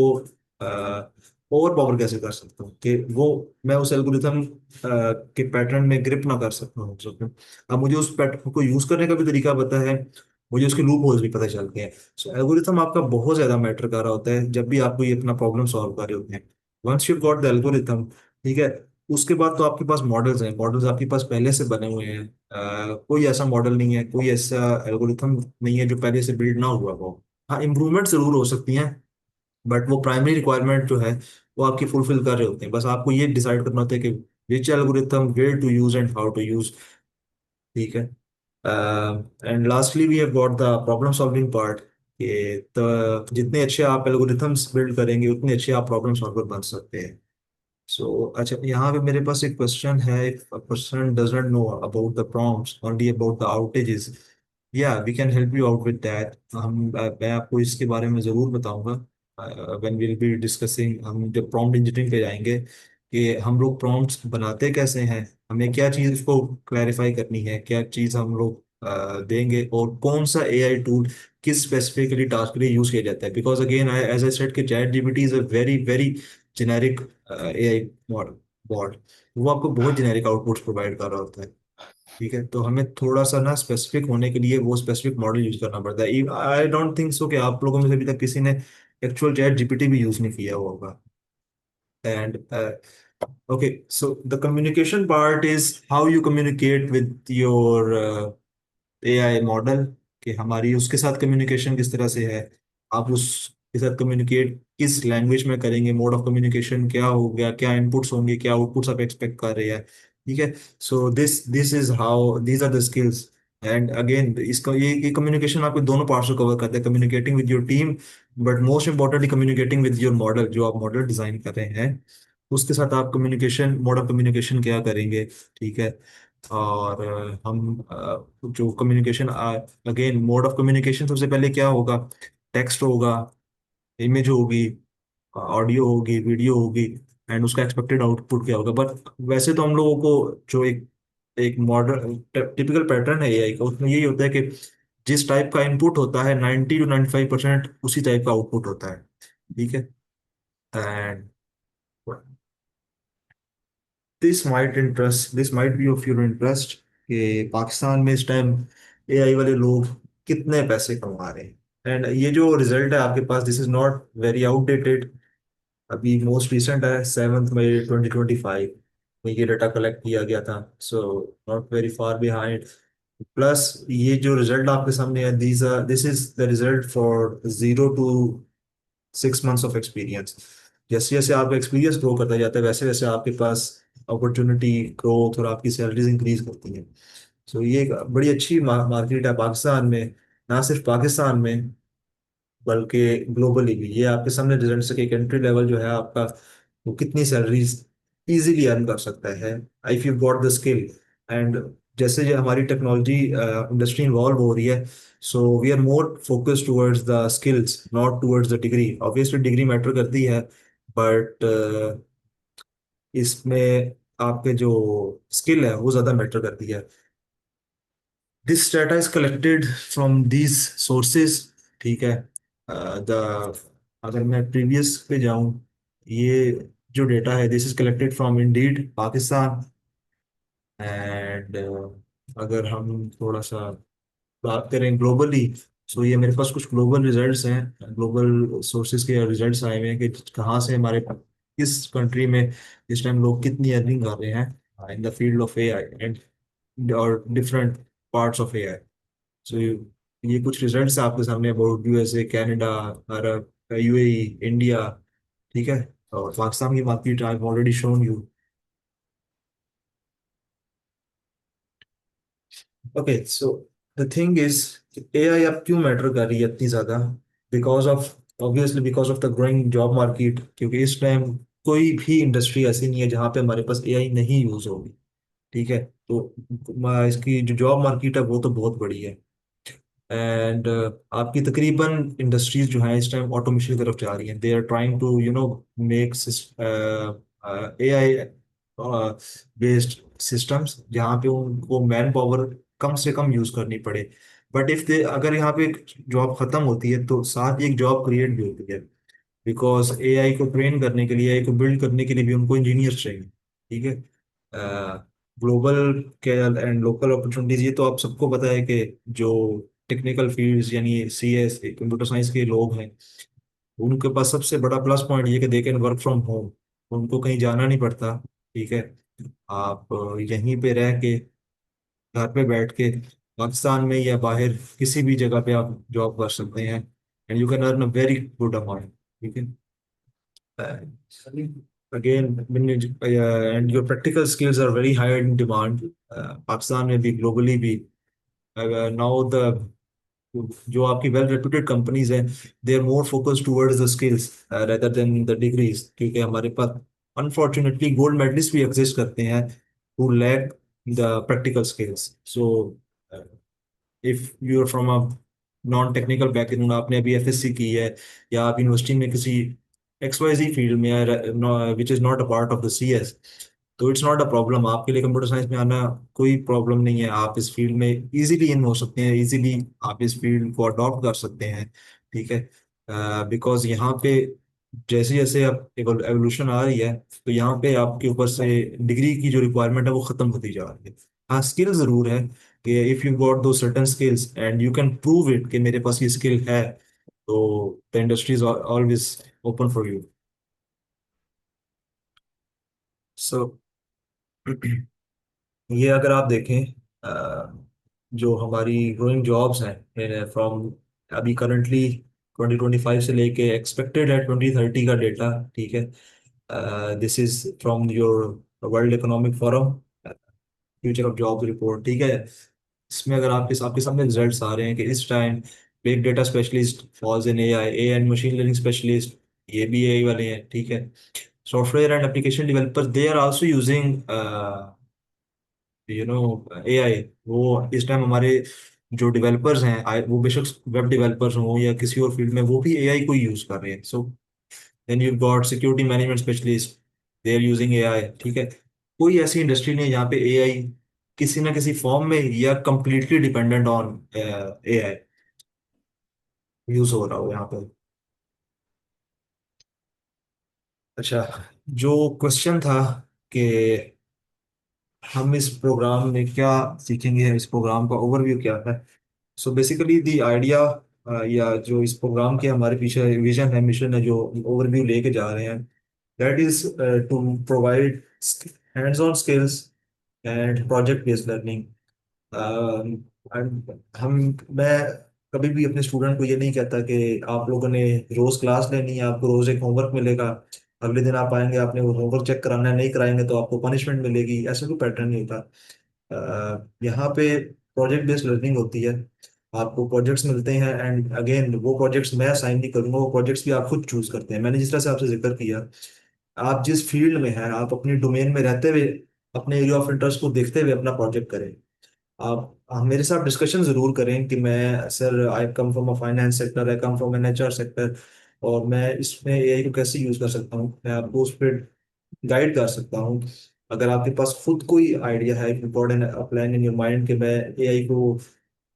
ओवर पावर कैसे कर सकता हूँ कि वो मैं उस एल्गोरिथम के पैटर्न में ग्रिप ना कर सकता हूँ। अब मुझे उस पैटर्न को यूज करने का भी तरीका पता है, मुझे उसके लूप होल्स भी पता चलते हैं। सो एल्गोरिथम आपका बहुत ज्यादा मैटर कर रहा होता है जब भी आप कोई अपना प्रॉब्लम सॉल्व कर रहे होते हैं। Once you got the algorithm, ठीक है, उसके बाद तो आपके पास मॉडल्स हैं, मॉडल्स आपके पास पहले से बने हुए हैं। कोई ऐसा मॉडल नहीं है, कोई ऐसा एल्गोरिथम नहीं है जो पहले से बिल्ड ना हुआ हो। हाँ, इम्प्रूवमेंट जरूर हो सकती हैं, बट वो प्राइमरी रिक्वायरमेंट जो है वो आपकी फुलफिल कर रहे होते हैं। बस आपको ये डिसाइड करना होता है कि which algorithm, where to use and how to use, ठीक है। And lastly we have got the problem solving part, कि तो जितने अच्छे आप एल्गोरिथम्स बिल्ड करेंगे उतने अच्छे आप प्रॉब्लम सॉल्वर बन सकते हैं। सो अच्छा, यहाँ पे मेरे पास एक क्वेश्चन है, if a person doesn't know about the prompts, only about the outages, yeah, we can help you out with that। मैं आपको इसके बारे में ज़रूर बताऊंगा when we'll be discussing, हम जब prompt engineering पे जाएंगे, कि हम लोग prompts बनाते कैसे हैं, हमें क्या चीज़ उसको क्लैरिफाई करनी है, क्या चीज़ हम लोग देंगे, और कौन सा एआई टूल किस स्पेसिफिकली टास्क के लिए यूज़ किया जाता है। Because again as I said कि chat GPT is a very very generic AI model bot, वो आपको बहुत जेनेरिक आउटपुट्स प्रोवाइड कर रहा होता है। ठीक है, तो हमें थोड़ा सा ना स्पेसिफिक होने के लिए वो स्पेसिफिक मॉडल यूज करना पड़ता है। आई डोंट थिंक सो कि आप लोगों में से अभी तक किसी ने एक्चुअल चैट जीपीटी भी यूज नहीं किया होगा। And okay, so the communication part is how you communicate with your AI model, कि हमारी उसके साथ कम्युनिकेशन किस तरह से है, आप उसके साथ कम्युनिकेट किस लैंग्वेज में करेंगे, मोड ऑफ कम्युनिकेशन क्या हो गया, क्या इनपुट्स होंगे, क्या आउटपुट्स आप एक्सपेक्ट कर रहे हैं। ठीक है, so this this is how these are the skills. And again इसका ये कम्युनिकेशन आपके दोनों पार्ट्स को कवर करता है, communicating with your team, but most importantly communicating with your model, जो आप मॉडल डिजाइन कर रहे हैं उसके साथ आप कम्युनिकेशन, मोड ऑफ कम्युनिकेशन क्या करेंगे। ठीक है, और हम जो communication, again mode of communication सबसे पहले क्या होगा, टेक्स्ट होगा, इमेज होगी, ऑडियो होगी, वीडियो होगी, एंड उसका एक्सपेक्टेड आउटपुट क्या होगा। बट वैसे तो हम लोगों को जो एक एक मॉडर्न टिपिकल पैटर्न है एआई का, उसमें यही होता है कि जिस टाइप का इनपुट होता है 90 to 95% उसी टाइप का आउटपुट होता है। ठीक है, and this might be of your interest, कि पाकिस्तान में इस टाइम एआई वाले लोग कितने पैसे कमा रहे हैं। एंड ये जो रिजल्ट है आपके पास, this is not very outdated, अभी मोस्ट रिसेंट है 7 मई 2025 में ये डाटा कलेक्ट किया गया था। So not very far behind. Plus ये जो रिजल्ट आपके सामने है, this is the result for 0 to 6 months of experience. जैसे जैसे आपका एक्सपीरियंस ग्रो करता जाता है वैसे वैसे आपके पास अपॉर्चुनिटी ग्रोथ और आपकी सैलरीज इंक्रीज करती हैं। सो ये एक बड़ी अच्छी मार्केट है पाकिस्तान में, ना सिर्फ पाकिस्तान में बल्कि ग्लोबली भी। ये आपके सामने रिजल्ट से कि एंट्री लेवल जो है आपका, वो कितनी सैलरीज इजीली अर्न कर सकता है if you got the skill. And जैसे जो हमारी टेक्नोलॉजी इंडस्ट्री इन्वॉल्व हो रही है, so we are more focused towards the skills, not towards the degree. Obviously degree matter करती है, बट इसमें आपके जो स्किल है वो ज़्यादा मैटर करती है। This data is collected from these sources. ठीक है, द अगर मैं प्रीवियस पे जाऊं, ये जो डेटा है this is collected from Indeed Pakistan. And अगर हम थोड़ा सा बात करें ग्लोबली, सो ये मेरे पास कुछ ग्लोबल रिजल्ट्स हैं, ग्लोबल सोर्सेज के रिजल्ट्स आए हुए हैं कि कहाँ से हमारे, किस कंट्री में इस टाइम लोग कितनी अर्निंग कर रहे हैं इन the field of AI and और डिफरेंट पार्ट्स ऑफ एआई। सो ये कुछ रिजल्ट्स आपके सामने about USA, Canada, Arab, UAE, India. ठीक है, और पाकिस्तान की market I already shown you. Okay, so the thing is AI अब क्यों मैटर कर रही है इतनी ज्यादा, because of, obviously because of the growing job market. क्योंकि इस टाइम कोई भी इंडस्ट्री ऐसी नहीं है जहाँ पे हमारे पास एआई नहीं यूज होगी। ठीक है, तो इसकी जो जॉब मार्केट है वो तो बहुत बड़ी है। एंड आपकी तकरीबन इंडस्ट्रीज जो हैं इस टाइम ऑटोमेशन की तरफ जा रही हैं, they are trying to make AI based systems जहाँ पे उनको मैन पावर कम से कम यूज करनी पड़े। बट इफ दे, अगर यहाँ पे जॉब खत्म होती है तो साथ ही एक जॉब क्रिएट भी होती है, बिकॉज एआई को ट्रेन करने के लिए, एआई को बिल्ड करने के लिए भी उनको इंजीनियर्स चाहिए। ठीक है, ग्लोबल के एंड लोकल अपॉर्चुनिटीज, ये तो आप सबको पता है कि जो टेक्निकल फील्ड्स यानी CS कंप्यूटर साइंस के लोग हैं, उनके पास सबसे बड़ा प्लस पॉइंट ये कि they can work from home. उनको कहीं जाना नहीं पड़ता। ठीक है, आप यहीं पे रह के, घर पे बैठ के, पाकिस्तान में या बाहर किसी भी जगह पे आप जॉब कर सकते हैं, and you can earn a very good amount. ठीक है, again and your practical skills are very high in demand, Pakistan में भी, ग्लोबली भी। नाउ द जो आपकी वेल रेप्यूटेड कंपनीज हैं, they are more focused towards the skills rather than the degrees, क्योंकि हमारे पास अनफॉर्चुनेटली गोल्ड मेडलिस्ट भी एग्जिस्ट करते हैं who lack the practical skills. So if you are from a non technical background, आपने अभी FSC की है, या आप यूनिवर्सिटी में किसी XYZ फील्ड में है which is not a part of the CS, तो इट्स नॉट अ प्रॉब्लम। आपके लिए कंप्यूटर साइंस में आना कोई प्रॉब्लम नहीं है। आप इस फील्ड में इजीली इन हो सकते हैं, इजीली आप इस फील्ड को अडॉप्ट कर सकते हैं। ठीक है, बिकॉज यहाँ पे जैसे जैसे अब एवोल्यूशन आ रही है, तो यहाँ पे आपके ऊपर से डिग्री की जो रिक्वायरमेंट है वो खत्म होती जा रही है। हाँ, स्किल जरूर है कि if you got two certain skills and you can prove it कि मेरे पास ये स्किल है, तो the industry is always open for you. So ये अगर आप देखें, जो हमारी ग्रोइंग जॉब्स हैं फ्रॉम अभी करंटली 2025 से लेके एक्सपेक्टेड है 2030 का डेटा। ठीक है, this is from your world economic forum future of job report. ठीक है, इसमें अगर आपके सामने रिजल्ट्स आ रहे हैं कि इस time big data specialist falls in AI and machine learning specialist, ये भी AI वाले हैं। ठीक है, software and application developers, they are also using AI। वो इस टाइम हमारे जो डेवलपर्स हैं, वो बेशक वेब डेवलपर्स हों या किसी और फील्ड में, वो भी AI को यूज कर रहे हैं। So then you got security management specialist, they are using AI। ठीक है, कोई ऐसी इंडस्ट्री नहीं है जहाँ पे AI किसी ना किसी फॉर्म में या completely dependent on AI use हो रहा हो यहाँ पे। अच्छा, जो क्वेश्चन था कि हम इस प्रोग्राम में क्या सीखेंगे, इस प्रोग्राम का ओवरव्यू क्या है। सो बेसिकली द आइडिया, या जो इस प्रोग्राम के हमारे पीछे विजन है, मिशन है, जो ओवरव्यू लेके जा रहे हैं, that is to provide hands on skills and project based learning. हम मैं कभी भी अपने स्टूडेंट को ये नहीं कहता कि आप लोगों ने रोज क्लास लेनी है, आपको रोज एक होमवर्क मिलेगा, अगले दिन आप आएंगे, आपने वो होमवर्क चेक कराना है, नहीं कराएंगे तो आपको पनिशमेंट मिलेगी। ऐसा कोई पैटर्न नहीं होता। यहाँ पे प्रोजेक्ट बेस्ड लर्निंग होती है। आपको प्रोजेक्ट्स मिलते हैं, एंड अगेन वो प्रोजेक्ट्स मैं असाइन नहीं करूंगा, वो प्रोजेक्ट्स भी आप खुद चूज करते हैं। मैंने जिस तरह से आपसे जिक्र किया, आप जिस फील्ड में हैं, आप अपनी डोमेन में रहते हुए, अपने एरिया ऑफ इंटरेस्ट को देखते हुए अपना प्रोजेक्ट करें। आप मेरे साथ डिस्कशन जरूर करें कि मैं, sir I come from a finance sector, I come from an HR sector, और मैं इसमें AI को कैसे यूज कर सकता हूँ, मैं आपको उस पर गाइड कर सकता हूँ। अगर आपके पास खुद कोई आइडिया है, प्लान इन योर माइंड कि मैं AI को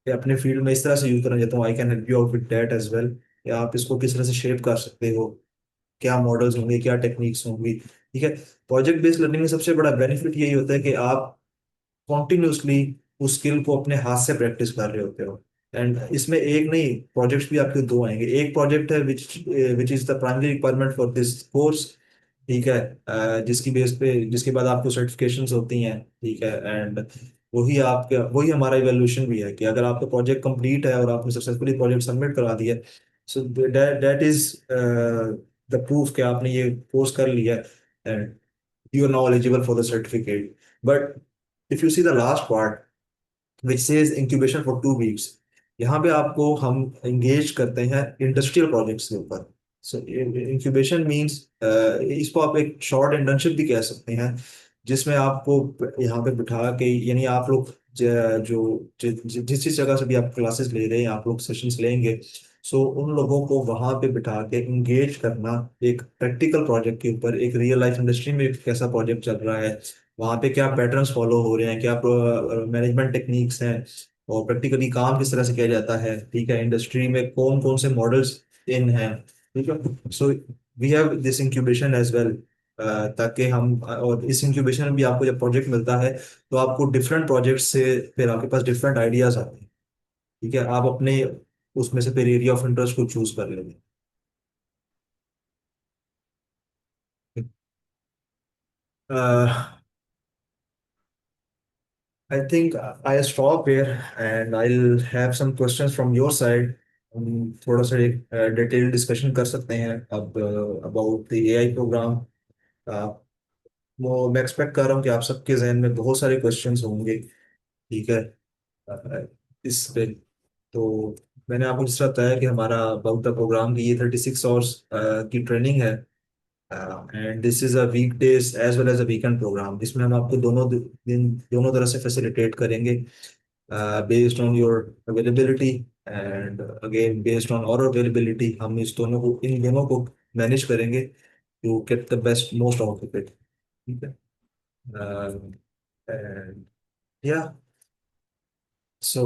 अपने फील्ड में इस तरह से यूज करना चाहता हूँ, I can help you out with that as well. या आप इसको किस तरह से शेप कर सकते हो, क्या मॉडल्स होंगे, क्या टेक्निक्स होंगी। ठीक है, प्रोजेक्ट बेस्ड लर्निंग में सबसे बड़ा बेनिफिट यही होता है कि आप कॉन्टिन्यूसली उस स्किल को अपने हाथ से प्रैक्टिस कर रहे होते हो। एंड इसमें एक नहीं, प्रोजेक्ट्स भी आपके दो आएंगे। एक प्रोजेक्ट है which is the primary requirement for this course. ठीक है, जिसकी बेस पे, जिसके बाद आपको सर्टिफिकेशंस होती हैं। ठीक है, एंड वही हमारा इवैल्यूएशन भी है कि अगर आपका प्रोजेक्ट कंप्लीट है और आपने सक्सेसफुली प्रोजेक्ट सबमिट करा दिया, so that is the proof कि आपने ये कोर्स कर लिया है, and you are now eligible for the certificate. But if you see the last part, which says incubation for 2 weeks, यहाँ पे आपको हम engage करते हैं इंडस्ट्रियल प्रोजेक्ट्स के ऊपर। सो इंक्यूबेशन मींस, इसको आप एक शॉर्ट इंटर्नशिप भी कह सकते हैं, जिसमें आपको यहाँ पे बिठा के, यानी आप लोग जिस जिस जगह से भी आप क्लासेस ले रहे हैं, आप लोग सेशंस लेंगे, सो उन लोगों को वहां पे बिठा के इंगेज करना एक प्रैक्टिकल प्रोजेक्ट के ऊपर, एक रियल लाइफ इंडस्ट्री में कैसा प्रोजेक्ट चल रहा है, वहां पे क्या पैटर्न्स फॉलो हो रहे हैं, क्या मैनेजमेंट टेक्निक्स हैं, और प्रैक्टिकली काम किस तरह से किया जाता है। ठीक है, इंडस्ट्री में कौन कौन से मॉडल्स इन हैं। ठीक है, so we have this incubation as well, ताकि हम, और इस इंक्यूबेशन में भी आपको जब प्रोजेक्ट मिलता है, तो आपको डिफरेंट प्रोजेक्ट से फिर आपके पास डिफरेंट आइडियाज आते हैं। ठीक है, आप अपने उसमें से फिर एरिया ऑफ इंटरेस्ट को चूज कर लेंगे। I think I stop here and I'll have some questions from your side. हम थोड़ा सा एक डिटेल डिस्कशन कर सकते हैं अब अबाउट द एआई प्रोग्राम। वो मैं एक्सपेक्ट कर रहा हूँ कि आप सबके जहन में बहुत सारे क्वेश्चंस होंगे। ठीक है। इस पे तो मैंने आपको जिस तरह बताया कि हमारा अबाउट द प्रोग्राम की ये 36 आवर्स की ट्रेनिंग है। And this is a week days as well as a weekend program, जिसमें हम आपको दोनों दिन दोनों तरह से फैसिलिटेट करेंगे based on your availability and again based on our availability। हम इस दोनों को इन दोनों को मैनेज करेंगे to get the best most out of it। ठीक है। एंड या सो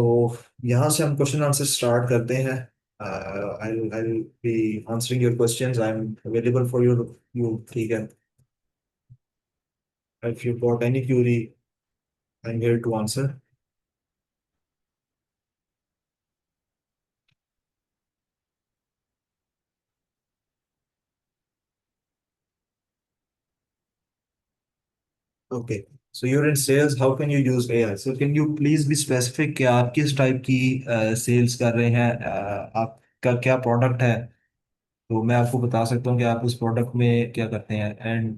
यहाँ से हम क्वेश्चन आंसर स्टार्ट करते हैं। I'll be answering your questions। I'm available for your you। ठीक है। If you've got any query, I'm here to answer। Okay, so you're in sales, how can you use AI? So can you please be specific कि आप किस type की sales कर रहे हैं, आपका क्या प्रोडक्ट है? तो मैं आपको बता सकता हूँ कि आप उस प्रोडक्ट में क्या करते हैं। And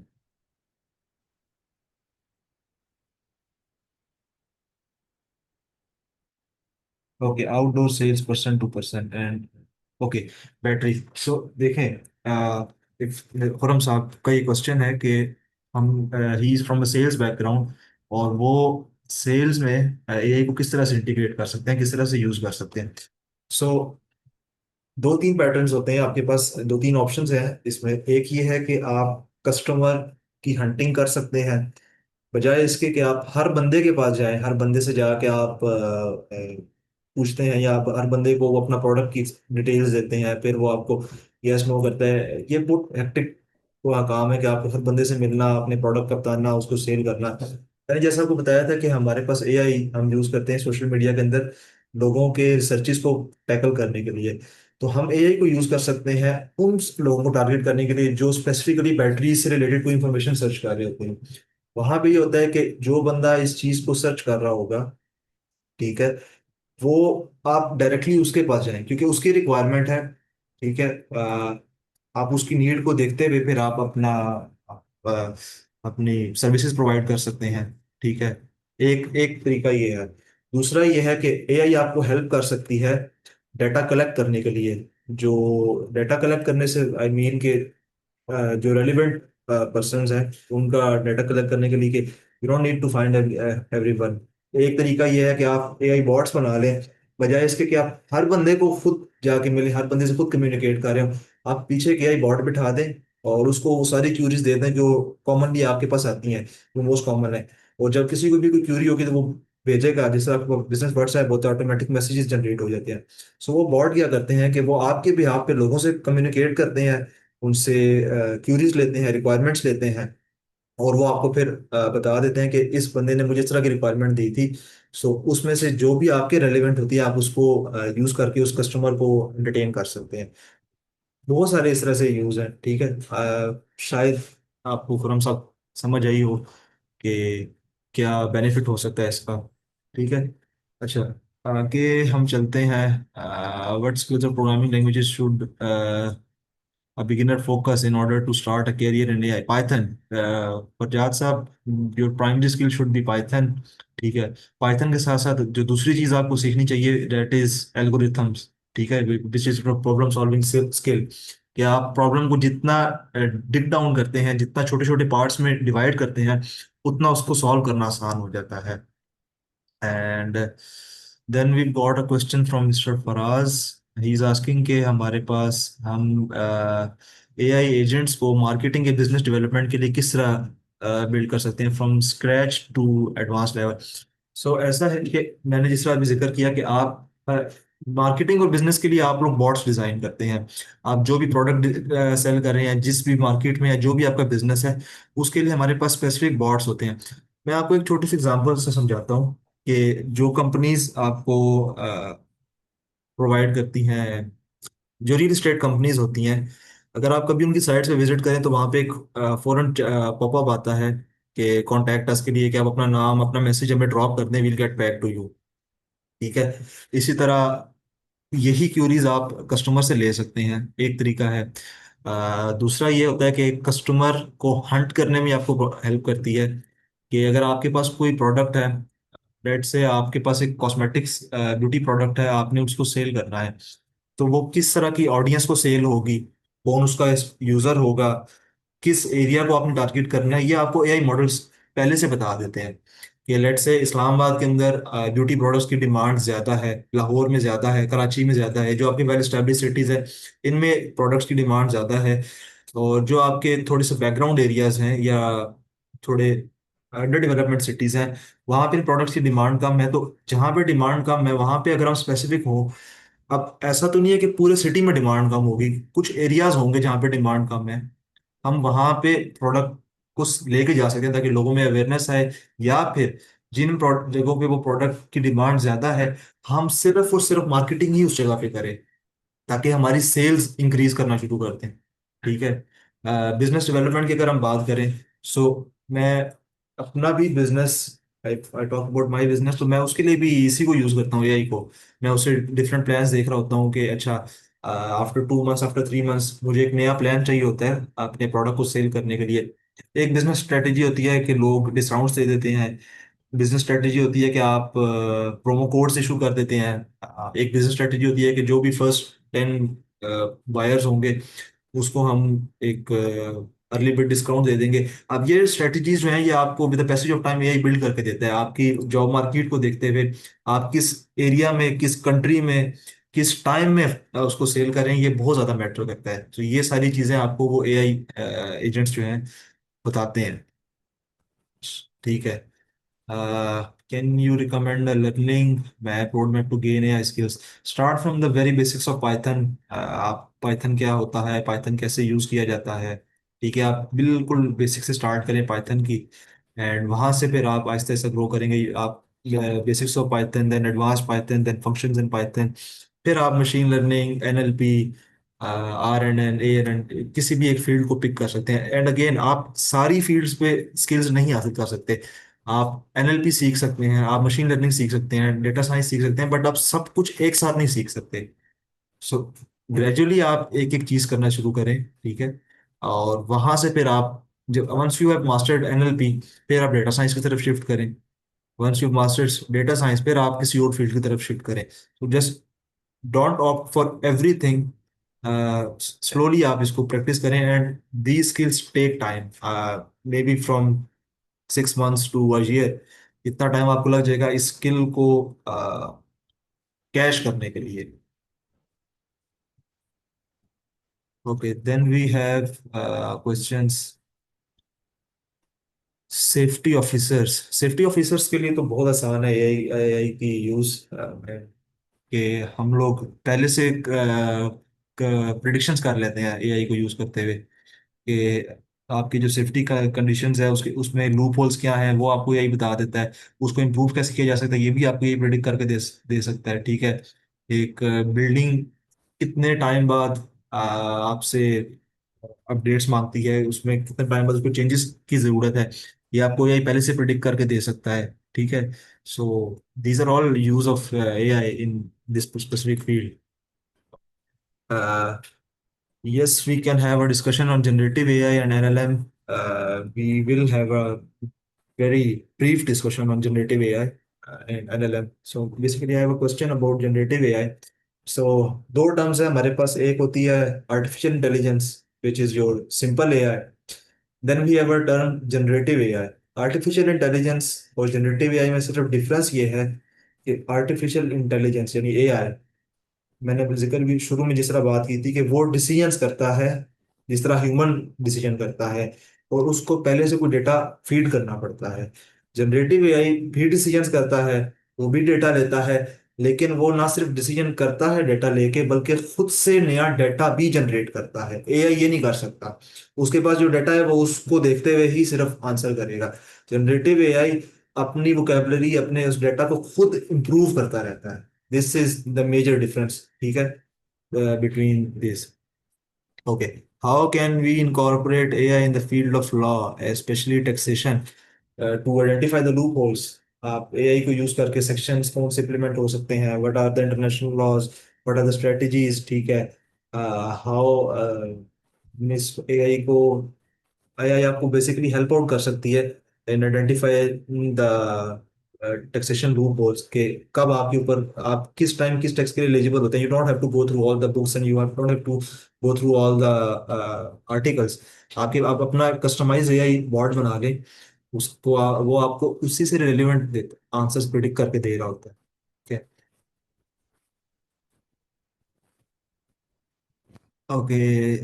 okay, outdoor sales person to person and okay, battery. So देखें, खुरम साहब का ये क्वेश्चन है कि हम he is from a sales background और वो सेल्स में एआई को किस तरह से इंटीग्रेट कर सकते हैं, किस तरह से यूज कर सकते हैं। सो दो तीन पैटर्न्स होते हैं आपके पास, दो तीन ऑप्शंस हैं इसमें। एक ये है कि आप कस्टमर की हंटिंग कर सकते हैं, बजाय इसके कि आप हर बंदे के पास जाएं, हर बंदे से जाके आप पूछते हैं या आप हर बंदे को वो अपना प्रोडक्ट की डिटेल्स देते हैं, फिर वो आपको यस नो करता है। ये बहुत हेक्टिक वो काम है कि आपको हर बंदे से मिलना, अपने प्रोडक्ट का बताना, उसको सेल करना। मैंने जैसा आपको बताया था कि हमारे पास एआई हम यूज करते हैं सोशल मीडिया के अंदर लोगों के रिसर्चेस को टैकल करने के लिए। तो हम एआई को यूज कर सकते हैं उन लोगों को टारगेट करने के लिए जो स्पेसिफिकली बैटरी से रिलेटेड कोई इंफॉर्मेशन सर्च कर रहे होते हैं। वहां पे ये होता है कि जो बंदा इस चीज को सर्च कर रहा होगा, ठीक है, वो आप डायरेक्टली उसके पास जाएं क्योंकि उसकी रिक्वायरमेंट है। ठीक है। आप उसकी नीड को देखते हुए फिर आप अ, अपनी सर्विसेज प्रोवाइड कर सकते हैं। ठीक है। एक एक तरीका ये है। दूसरा ये है कि एआई आपको हेल्प कर सकती है डाटा कलेक्ट करने के लिए। जो डाटा कलेक्ट करने से आई मीन के जो रेलिवेंट पर्सन्स हैं उनका डाटा कलेक्ट करने के लिए कि you don't need to find everyone. एक तरीका ये है कि आप एआई बॉट्स बना लें, बजाय इसके कि आप हर बंदे को खुद जाके मिले, हर बंदे से खुद कम्युनिकेट कर रहे हो। आप पीछे एक एआई बॉट बिठा दें और उसको वो सारी क्यूरीज दे दें जो कॉमनली आपके पास आती हैं, जो मोस्ट कॉमन है। और जब किसी को भी कोई क्यूरी होगी तो वो भेजेगा, जैसे आपको बिजनेस वर्ड्स है, बहुत ऑटोमेटिक मैसेजेस जनरेट हो जाते हैं। सो वो बॉट क्या करते हैं कि वो आपके बिहाफ पे लोगों से कम्युनिकेट करते हैं, उनसे क्यूरीज लेते हैं, रिक्वायरमेंट्स लेते हैं, और वो आपको फिर बता देते हैं कि इस बंदे ने मुझे इस तरह की रिक्वायरमेंट दी थी। सो उसमें से जो भी आपके रेलेवेंट होती है आप उसको यूज करके उस कस्टमर को एंटरटेन कर सकते हैं। बहुत सारे इस तरह से यूज हैं। ठीक है। शायद आपको खुरम साहब समझ आई हो कि क्या बेनिफिट हो सकता है इसका। ठीक है। अच्छा, आगे हम चलते हैं। व्हाट स्किल्स और programming languages should a beginner focus in order to start a career in AI? Python। Farzad साहब, your primary skill should be Python। ठीक है। Python के साथ साथ जो दूसरी चीज आपको सीखनी चाहिए that is algorithms। ठीक है, which is problem solving skill। कि आप प्रॉब्लम को जितना डिग डाउन करते हैं, जितना छोटे छोटे पार्ट्स में डिवाइड करते हैं, उतना उसको सॉल्व करना आसान हो जाता है। And then we got a question from mister Faraz. He is asking कि हमारे पास हम एआई एजेंट्स को मार्केटिंग या बिजनेस डेवलपमेंट के लिए किस तरह बिल्ड कर सकते हैं from scratch to advance level. So ऐसा है कि मैंने जिस तरह अभी जिक्र किया कि आप मार्केटिंग और बिजनेस के लिए आप लोग बॉट्स डिजाइन करते हैं। आप जो भी प्रोडक्ट सेल कर रहे हैं, जिस भी मार्केट में या जो भी आपका बिजनेस है, उसके लिए हमारे पास स्पेसिफिक बॉट्स होते हैं। मैं आपको एक छोटी सी एग्जांपल से समझाता हूँ कि जो कंपनीज आपको प्रोवाइड करती हैं जो रियल एस्टेट कंपनीज होती हैं। अगर आप कभी उनकी साइट पे विजिट करें तो वहाँ पे एक फौरन पॉपअप आता है कि कॉन्टैक्ट अस के लिए, कि आप अपना नाम अपना मैसेज हमें ड्रॉप कर दें, will get back to you. ठीक है। इसी तरह यही क्यूरीज आप कस्टमर से ले सकते हैं, एक तरीका है। दूसरा ये होता है कि कस्टमर को हंट करने में आपको हेल्प करती है, कि अगर आपके पास कोई प्रोडक्ट है, लेट से आपके पास एक कॉस्मेटिक्स ब्यूटी प्रोडक्ट है, आपने उसको सेल करना है, तो वो किस तरह की ऑडियंस को सेल होगी, कौन उसका यूजर होगा, किस एरिया को आपने टारगेट करना है, ये आपको एआई मॉडल्स पहले से बता देते हैं। कि लेट से इस्लामाबाद के अंदर ब्यूटी प्रोडक्ट्स की डिमांड ज़्यादा है, लाहौर में ज़्यादा है, कराची में ज़्यादा है, जो आपकी वेल एस्टेब्लिश सिटीज़ है इनमें प्रोडक्ट्स की डिमांड ज़्यादा है। और जो आपके थोड़े से बैकग्राउंड एरियाज हैं या थोड़े अंडर डेवलपमेंट सिटीज़ हैं, वहाँ पे प्रोडक्ट्स की डिमांड कम है। तो जहाँ पे डिमांड कम है वहाँ पे अगर हम स्पेसिफिक हो, अब ऐसा तो नहीं है कि पूरे सिटी में डिमांड कम होगी, कुछ एरियाज होंगे जहाँ पे डिमांड कम है, हम वहां पे प्रोडक्ट को लेके जा सकते हैं ताकि लोगों में अवेयरनेस आए। या फिर जिन जगहों पे वो प्रोडक्ट की डिमांड ज्यादा है, हम सिर्फ और सिर्फ मार्केटिंग ही उस जगह पे करें ताकि हमारी सेल्स इंक्रीज करना शुरू कर दें। ठीक है। बिजनेस डेवलपमेंट की अगर हम बात करें, सो मैं अपना भी business, I talk about my business, तो मैं उसके लिए भी इसी को यूज करता हूँ, एआई को। मैं उससे डिफरेंट प्लान्स देख रहा होता हूँ कि अच्छा, आफ्टर 2 मंथ्स आफ्टर 3 मंथ्स मुझे एक नया प्लान चाहिए होता है अपने प्रोडक्ट को सेल करने के लिए। एक बिजनेस स्ट्रेटेजी होती है कि लोग डिस्काउंट्स दे देते हैं। बिजनेस स्ट्रेटेजी होती है कि आप प्रोमो कोड्स इशू कर देते हैं। एक बिजनेस स्ट्रेटेजी होती है कि जो भी फर्स्ट 10 बायर्स होंगे उसको हम एक अर्ली बिट डिस्काउंट दे देंगे। अब ये स्ट्रेटजीज जो हैं ये आपको with the passage of time यही बिल्ड करके देता है, आपकी जॉब मार्केट को देखते हुए आप किस एरिया में, किस कंट्री में, किस टाइम में उसको सेल करें, ये बहुत ज्यादा मैटर करता है। तो ये सारी चीजें आपको वो एआई एजेंट्स जो हैं बताते हैं। ठीक है। Can you recommend a learning map roadmap to gain AI skills? Start from the very basics of Python. आप पाइथन क्या होता है, पाइथन कैसे यूज किया जाता है, ठीक है, आप बिल्कुल बेसिक से स्टार्ट करें पाइथन की। एंड वहां से फिर आप आहिस्ता आहिस्ता ग्रो करेंगे। आप basics of Python, then advance Python, then functions in Python, फिर आप machine learning, NLP, R N N, A N N, किसी भी एक फील्ड को पिक कर सकते हैं। एंड अगेन आप सारी फील्ड्स पे स्किल्स नहीं हासिल कर सकते। आप एनएलपी सीख सकते हैं, आप मशीन लर्निंग सीख सकते हैं, डेटा साइंस सीख सकते हैं, बट आप सब कुछ एक साथ नहीं सीख सकते। सो ग्रेजुअली आप एक एक चीज करना शुरू करें। ठीक है। और वहां से फिर आप, जब once you have mastered NLP, फिर आप डेटा साइंस की तरफ शिफ्ट करें। Once you mastered data science, फिर आप किसी और फील्ड की तरफ शिफ्ट करें। तो just don't opt for everything, slowly आप इसको प्रैक्टिस करें। And these skills take time, maybe from 6 months to a year, इतना टाइम आपको लग जाएगा इस स्किल को कैश करने के लिए। Okay, then we have questions. Safety officers के लिए तो बहुत आसान है एआई एआई की यूज, कि हम लोग पहले से प्रिडिक्शंस कर लेते हैं एआई को यूज करते हुए, कि आपकी जो सेफ्टी का कंडीशंस है उसके उसमें लूप होल्स क्या हैं वो आपको यही बता देता है। उसको इम्प्रूव कैसे किया जा सकता है ये भी आपको ये प्रिडिक्ट करके दे सकता है। ठीक है। एक बिल्डिंग कितने टाइम बाद आपसे अपडेट्स मांगती है, उसमें कितने टाइम बाद उसको चेंजेस की जरूरत है, ये आपको यही पहले से प्रिडिक्ट करके दे सकता है। ठीक है। So these are all use of AI in this specific field. Yes, we can have a discussion on generative AI and NLM. We will have a very brief discussion on generative AI and NLM. So basically, I have a question about generative AI. So दो terms है हमारे पास, एक होती है artificial intelligence, which is your simple AI. Then we have a term generative AI. Artificial intelligence और generative AI में सिर्फ डिफरेंस ये है कि artificial intelligence यानी AI, मैंने जिक्र भी शुरू में जिस तरह बात की थी कि वो डिसीजंस करता है जिस तरह ह्यूमन डिसीजन करता है, और उसको पहले से कोई डेटा फीड करना पड़ता है। जनरेटिव एआई भी डिसीजंस करता है, वो भी डेटा लेता है, लेकिन वो ना सिर्फ डिसीजन करता है डेटा लेके, बल्कि खुद से नया डेटा भी जनरेट करता है। एआई ये नहीं कर सकता, उसके पास जो डेटा है वो उसको देखते हुए ही सिर्फ आंसर करेगा। जनरेटिव एआई अपनी वोकेबलरी, अपने उस डेटा को खुद इंप्रूव करता रहता है। This is the major difference, ठीक है, between this. Okay. How can we incorporate AI in the field of law, especially taxation, to identify the loopholes? आप AI को यूज करके सेक्शंस कौन से इम्प्लीमेंट हो सकते हैं? What are the international laws? What are the strategies? ठीक है. हाउ मिस AI को, AI आपको बेसिकली हेल्प आउट कर सकती है in identify the taxation loopholes के कब आपके ऊपर, आप किस टाइम किस टैक्स के लिए एलिजिबल होते हैं. You don't have to go through all the books and you don't have to go through all the articles. आपके आप अपना कस्टमाइज AI बॉट बना के उसको वो आपको उसी से रिलेवेंट आंसर्स प्रिडिक्ट करके दे रहा होता है. ठीक है. Okay.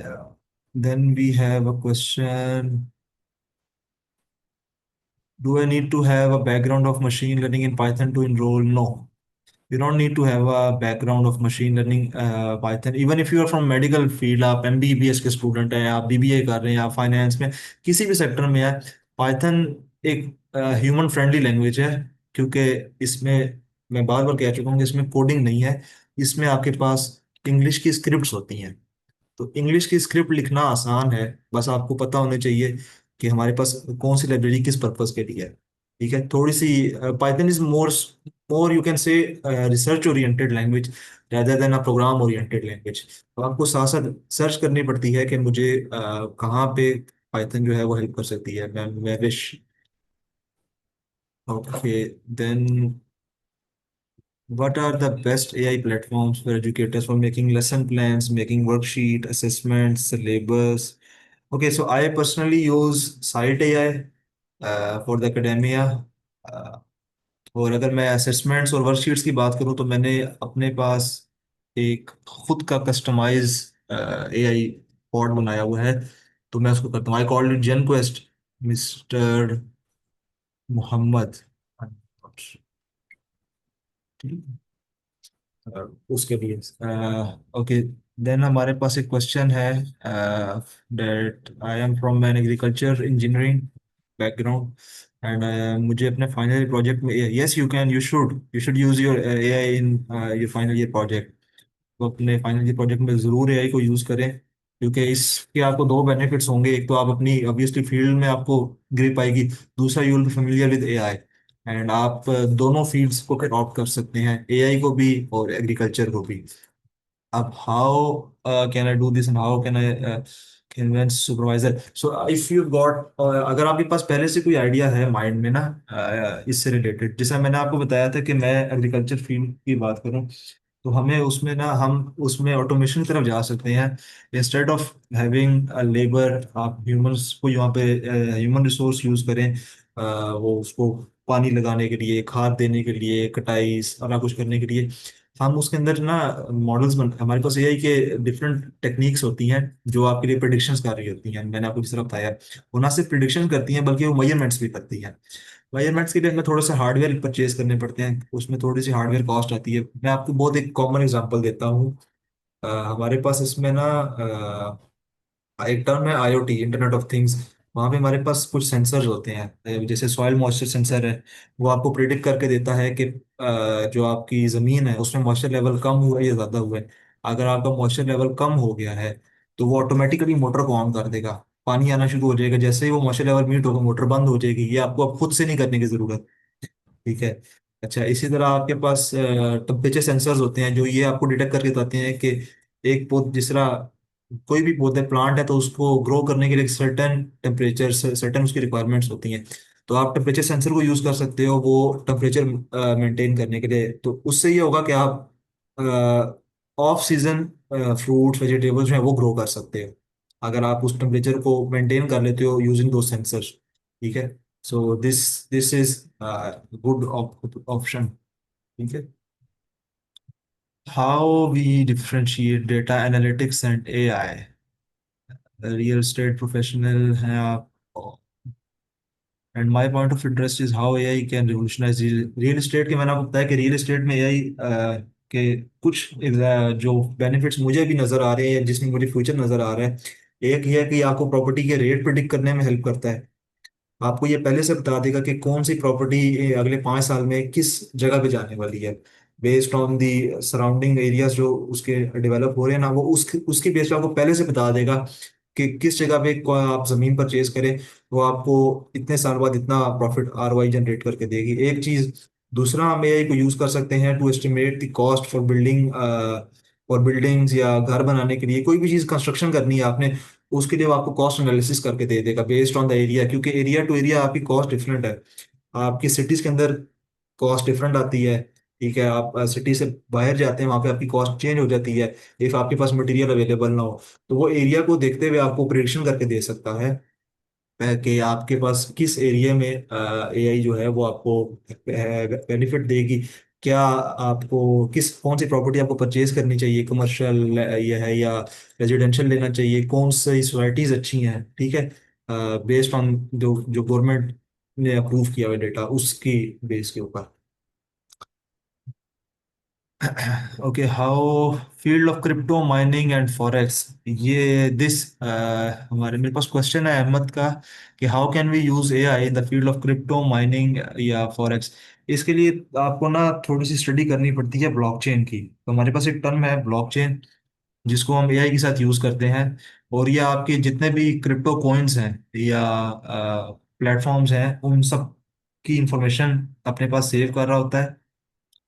Then we have a question. Do I need to have a background of machine learning in Python to enroll? No. You don't need to have a background of machine learning Python. Even if you are from medical field, आप MBBS के student हैं, आप BBA कर रहे हैं, आप finance में किसी भी सेक्टर में है, पाइथन एक ह्यूमन फ्रेंडली लैंग्वेज है. क्योंकि इसमें, मैं बार बार कह चुका हूँ कि इसमें कोडिंग नहीं है. इसमें आपके पास इंग्लिश की स्क्रिप्ट्स होती हैं. तो इंग्लिश की स्क्रिप्ट लिखना आसान है. बस आपको पता होना चाहिए कि हमारे पास कौन सी लाइब्रेरी किस पर्पस के लिए है. ठीक है. थोड़ी सी Python is more more you can say research oriented language rather than a program oriented language. तो आपको साथ साथ सर्च करनी पड़ती है कि मुझे कहाँ पे पाइथन जो है वो हेल्प कर सकती है. मैं wish. Okay. Then what are the best AI platforms for educators for making lesson plans, making worksheet, assessments, syllabus? Okay, so I personally use Site AI for the academia. Uh, और अगर मैं assessments और worksheets की बात करूं तो मैंने अपने पास एक खुद का कस्टमाइज AI पॉड बनाया हुआ है. तो मैं उसको करता हूँ. I called it gen quest, mister Mohammed. उसके लिए. ओके. देन हमारे पास एक क्वेश्चन है that I am from an agriculture engineering background and मुझे अपने फाइनल प्रोजेक्ट में, yes you should use your AI in your final year project. तो अपने फाइनल ईयर प्रोजेक्ट में ज़रूर AI को यूज़ करें. क्योंकि इसके आपको दो बेनिफिट्स होंगे. एक तो आप अपनी ऑब्वियसली फील्ड में आपको ग्रिप आएगी. दूसरा, you will be familiar with AI and आप दोनों फील्ड्स को ऑप्ट कर सकते हैं, AI को भी और एग्रीकल्चर को भी. अब how can I do this and how can I convince supervisor? So if you got, अगर आपके पास पहले से कोई आइडिया है माइंड में ना इससे रिलेटेड, जैसा मैंने आपको बताया था कि मैं एग्रीकल्चर फील्ड की बात करूं, तो हमें उसमें ना, हम उसमें ऑटोमेशन की तरफ जा सकते हैं. इंस्टेड ऑफ हैविंग लेबर, आप ह्यूमंस को यहाँ पे ह्यूमन रिसोर्स यूज करें. वो उसको पानी लगाने के लिए, खाद देने के लिए, कटाई सारा कुछ करने के लिए, हम उसके अंदर ना मॉडल्स बन, हमारे पास AI के डिफरेंट टेक्निक्स होती हैं जो आपके लिए प्रिडिक्शंस कर रही होती हैं. मैंने आपको जिस तरह बताया, वो ना सिर्फ प्रिडिक्शन करती हैं बल्कि वो मेजरमेंट्स भी करती हैं. मेजरमेंट्स के लिए हमें थोड़ा सा हार्डवेयर परचेज करने पड़ते हैं. उसमें थोड़ी सी हार्डवेयर कॉस्ट आती है. मैं आपको बहुत एक कॉमन एग्जांपल देता हूँ. हमारे पास इसमें ना एक टर्म है IoT, इंटरनेट ऑफ थिंग्स. वहाँ पे हमारे पास कुछ सेंसर्स होते हैं. जैसे सॉइल मॉइस्चर सेंसर है. वो आपको प्रिडिक्ट करके देता है कि जो आपकी ज़मीन है उसमें मॉइस्चर लेवल कम हुआ है या ज़्यादा हुआ है. अगर आपका मॉइस्चर लेवल कम हो गया है तो वो ऑटोमेटिकली मोटर को ऑन कर देगा. पानी आना शुरू हो जाएगा. जैसे ही वो मॉइस्चर लेवल मीट होगा, मोटर बंद हो जाएगी. ये आपको अब खुद से नहीं करने की जरूरत. ठीक है. अच्छा, इसी तरह आपके पास टेम्परेचर सेंसर्स होते हैं जो ये आपको डिटेक्ट करके बताते हैं कि एक पौध, जिस तरह कोई भी पौधे प्लांट है तो उसको ग्रो करने के लिए सर्टेन टेम्परेचर, सर्टेन उसकी रिक्वायरमेंट्स होती हैं. तो आप टेम्परेचर सेंसर को यूज़ कर सकते हो वो टेम्परेचर मेंटेन करने के लिए. तो उससे ये होगा कि आप ऑफ सीजन फ्रूट्स वेजिटेबल्स हैं वो ग्रो कर सकते हो अगर आप उस टेम्परेचर को मेंटेन कर लेते हो यूजिंग दो सेंसर्स. ठीक है. So this is good option. ठीक है. How we differentiate data analytics and AI? Real estate professional हैं आप, and my point of interest is how AI can revolutionise real estate के. मैंने आपको बताया कि रियल एस्टेट में AI के कुछ जो बेनिफिट्स मुझे भी नजर आ रहे हैं, जिसमें मुझे फ्यूचर नजर आ रहा है. एक ये है कि आपको प्रॉपर्टी के रेट प्रिडिक्ट करने में हेल्प करता है. आपको ये पहले से बता देगा कि कौन सी प्रॉपर्टी अगले 5 साल में किस जगह पे जाने वाली है. Based on the surrounding areas जो उसके डेवलप हो रहे हैं ना, वो उसके बेस पे आपको पहले से बता देगा कि किस जगह पे आप जमीन परचेज करें, वो आपको इतने साल बाद इतना प्रॉफिट आरओआई जनरेट करके देगी। एक चीज। दूसरा, हम एआई को यूज कर सकते हैं to estimate the cost for buildings, या घर बनाने के लिए कोई भी चीज कंस्ट्रक्शन करनी है आपने, उसके लिए वो आपको कॉस्ट एनालिसिस करके दे देगा बेस्ड ऑन द एरिया, क्योंकि एरिया टू एरिया आपकी कॉस्ट डिफरेंट है। आपकी सिटीज के अंदर कॉस्ट डिफरेंट आती है। ठीक है, आप सिटी से बाहर जाते हैं, वहां पे आपकी कॉस्ट चेंज हो जाती है इफ आपके पास मटेरियल अवेलेबल ना हो। तो वो एरिया को देखते हुए आपको प्रिडिक्शन करके दे सकता है कि आपके पास किस एरिया में एआई जो है वो आपको बेनिफिट देगी। क्या आपको किस कौन सी प्रॉपर्टी आपको परचेज करनी चाहिए, कमर्शियल ये है या रेजिडेंशियल लेना चाहिए, कौन सी सोसाइटीज अच्छी हैं, ठीक है, बेस्ड ऑन जो जो गवर्नमेंट ने अप्रूव किया हुआ डेटा उसकी बेस के ऊपर। Okay, how field of crypto mining and forex, ये दिस हमारे मेरे पास क्वेश्चन है अहमद का कि how can we use AI in the field of crypto mining या फॉरेक्स। इसके लिए आपको ना थोड़ी सी स्टडी करनी पड़ती है ब्लॉकचेन की। तो हमारे पास एक टर्म है ब्लॉकचेन, जिसको हम एआई के साथ यूज करते हैं। और ये आपके जितने भी क्रिप्टो कॉइन्स हैं या प्लेटफॉर्म्स हैं, उन सब की इंफॉर्मेशन अपने पास सेव कर रहा होता है।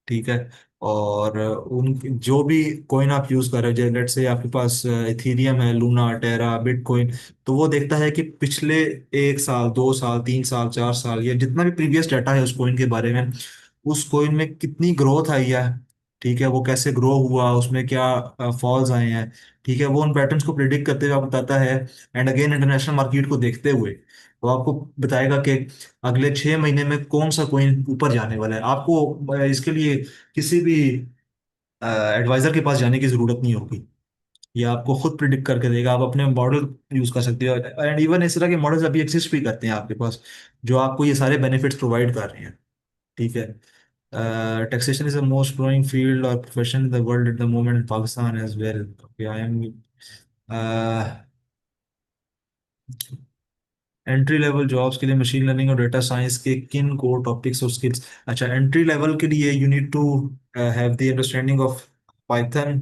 ठीक है। और उन जो भी कोइन आप यूज कर रहे हो, जैसे लेट्स से आपके पास इथीरियम है, लूना, टेरा, बिटकॉइन, तो वो देखता है कि पिछले 1 साल, 2 साल, 3 साल, 4 साल, या जितना भी प्रीवियस डाटा है उस कोइन के बारे में, उस कोइन में कितनी ग्रोथ आई है, ठीक है, वो कैसे ग्रो हुआ, उसमें क्या फॉल्स आए हैं, ठीक है, वो उन पैटर्न्स को प्रिडिक्ट करते हुए आपको बताता है। एंड अगेन इंटरनेशनल मार्केट को देखते हुए वो आपको बताएगा कि अगले 6 महीने में कौन सा कोइन ऊपर जाने वाला है। आपको इसके लिए किसी भी एडवाइजर के पास जाने की जरूरत नहीं होगी। ये आपको खुद प्रिडिक्ट करके देगा। आप अपने मॉडल यूज कर सकते हो, एंड इवन इस तरह के मॉडल्स अभी एग्जिस्ट भी करते हैं आपके पास, जो आपको ये सारे बेनिफिट्स प्रोवाइड कर रहे हैं। ठीक है। Taxation is the most growing field or profession in the world at the moment in Pakistan as well. Okay, I am entry level jobs के लिए मशीन लर्निंग और डेटा साइंस के किन कोर टॉपिक्स और स्किल्स। अच्छा, entry level के लिए you need to have the understanding of Python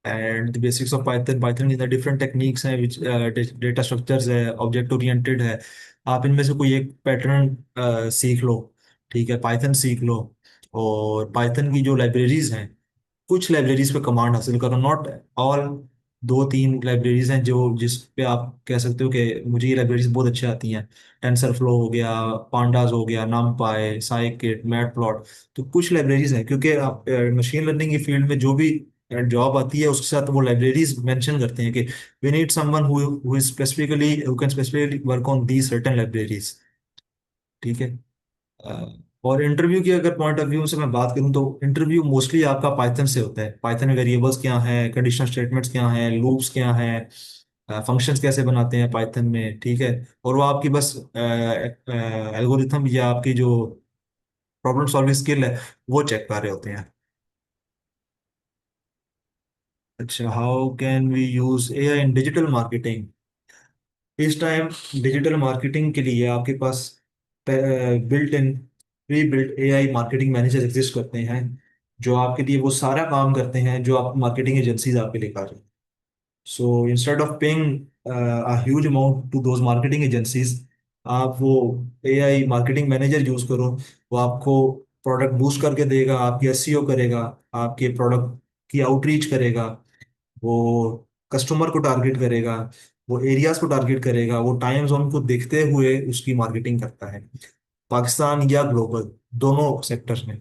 and the basics of Python. Python की डिफरेंट टेक्निक्स हैं, विच डेटा स्ट्रक्चर्स है, ऑब्जेक्ट ओरिएंटेड है। आप इनमें से कोई एक पैटर्न सीख लो, ठीक है, पाइथन सीख लो। और पाइथन की जो लाइब्रेरीज हैं, कुछ लाइब्रेरीज पे कमांड हासिल करो, नॉट ऑल। 2-3 लाइब्रेरीज हैं जो जिस पे आप कह सकते हो कि मुझे ये लाइब्रेरीज बहुत अच्छी आती हैं। टेंसर फ्लो हो गया, पांडास हो गया, नमपाई, साइकिट, मैटप्लॉट। तो कुछ लाइब्रेरीज हैं, क्योंकि आप मशीन लर्निंग की फील्ड में जो भी जॉब आती है उसके साथ वो लाइब्रेरीज मेंशन करते हैं कि we need someone who is specifically who can specifically work on the certain libraries. ठीक है। और इंटरव्यू की अगर पॉइंट ऑफ व्यू से मैं बात करूं, तो इंटरव्यू मोस्टली आपका पाइथन से होता है। पाइथन में वेरिएबल्स क्या हैं, कंडीशनल स्टेटमेंट्स क्या हैं, लूप्स क्या हैं, फंक्शंस कैसे बनाते हैं पाइथन में, ठीक है। और वो आपकी बस एल्गोरिथम या आपकी जो प्रॉब्लम सॉल्विंग स्किल है वो चेक कर रहे होते हैं। अच्छा, how can we use AI in digital marketing. इस टाइम डिजिटल मार्केटिंग के लिए आपके पास built in pre built AI marketing manager exist करते हैं, जो आपके लिए वो सारा काम करते हैं जो आप मार्केटिंग एजेंसीज आपके लिए कर रही हैं। So instead of paying a huge amount to those marketing agencies, आप वो एआई मार्केटिंग मैनेजर यूज करो। वो आपको प्रोडक्ट बूस्ट करके देगा, आपकी एसईओ करेगा, आपके प्रोडक्ट की आउटरीच करेगा, वो कस्टमर को टारगेट करेगा, वो एरियाज को टारगेट करेगा, वो टाइम जोन को देखते हुए उसकी मार्केटिंग करता है, पाकिस्तान या ग्लोबल, दोनों सेक्टर्स में।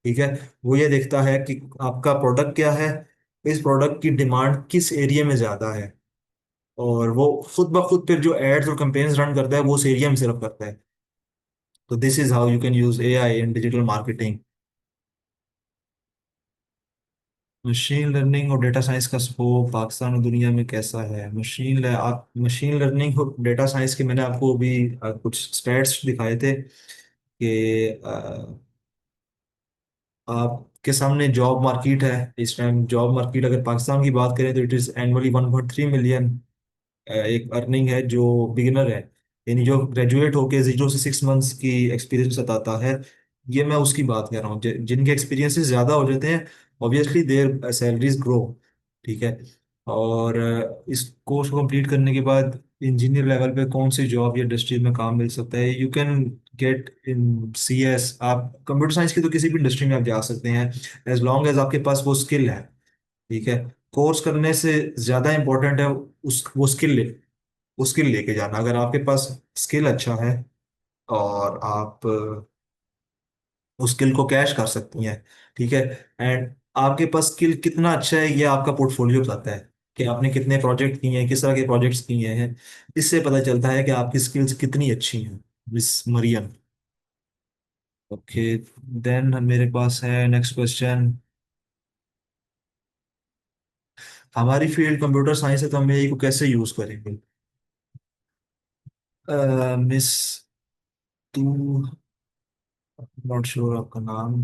ठीक है। वो ये देखता है कि आपका प्रोडक्ट क्या है, इस प्रोडक्ट की डिमांड किस एरिया में ज्यादा है, और वो खुद ब खुद फिर जो एड्स और कैंपेन्स रन करता है वो उस एरिया में सिर्फ करता है। तो this is how you can use AI in digital marketing. Machine learning और डेटा साइंस का स्कोप पाकिस्तान और दुनिया में कैसा है। आप मशीन लर्निंग और डेटा साइंस के मैंने आपको अभी कुछ स्टैट्स दिखाए थे कि आपके सामने जॉब मार्केट है। इस टाइम जॉब मार्केट अगर पाकिस्तान की बात करें तो इट इज़ एनुअली 1.3 मिलियन एक अर्निंग है जो बिगिनर है, यानी जो ग्रेजुएट होके 0 से 6 मंथ्स की एक्सपीरियंस बताता है। ये मैं उसकी बात कर रहा हूँ, जिनके एक्सपीरियंसेस ज़्यादा हो जाते हैं, ऑब्वियसली देयर सैलरीज ग्रो। ठीक है। और इस कोर्स को कंप्लीट करने के बाद इंजीनियर लेवल पे कौन सी जॉब या इंडस्ट्री में काम मिल सकता है, you can get in CS। आप कंप्यूटर साइंस की तो किसी भी इंडस्ट्री में आप जा सकते हैं, एज लॉन्ग एज आपके पास वो स्किल है। ठीक है। कोर्स करने से ज़्यादा इंपॉर्टेंट है उस वो स्किल लेके जाना। अगर आपके पास स्किल अच्छा है और आप उस स्किल को कैश कर सकती हैं। ठीक है। एंड आपके पास स्किल कितना अच्छा है ये आपका पोर्टफोलियो बताता है, कि आपने कितने प्रोजेक्ट किए हैं, किस तरह के प्रोजेक्ट्स किए हैं। इससे पता चलता है कि आपकी स्किल्स कितनी अच्छी हैं, मिस मरियम। ओके, देन मेरे पास है नेक्स्ट क्वेश्चन। हमारी फील्ड कंप्यूटर साइंस है, तो हम एआई को कैसे यूज करेंगे? मिस टू, नॉट श्योर आपका नाम।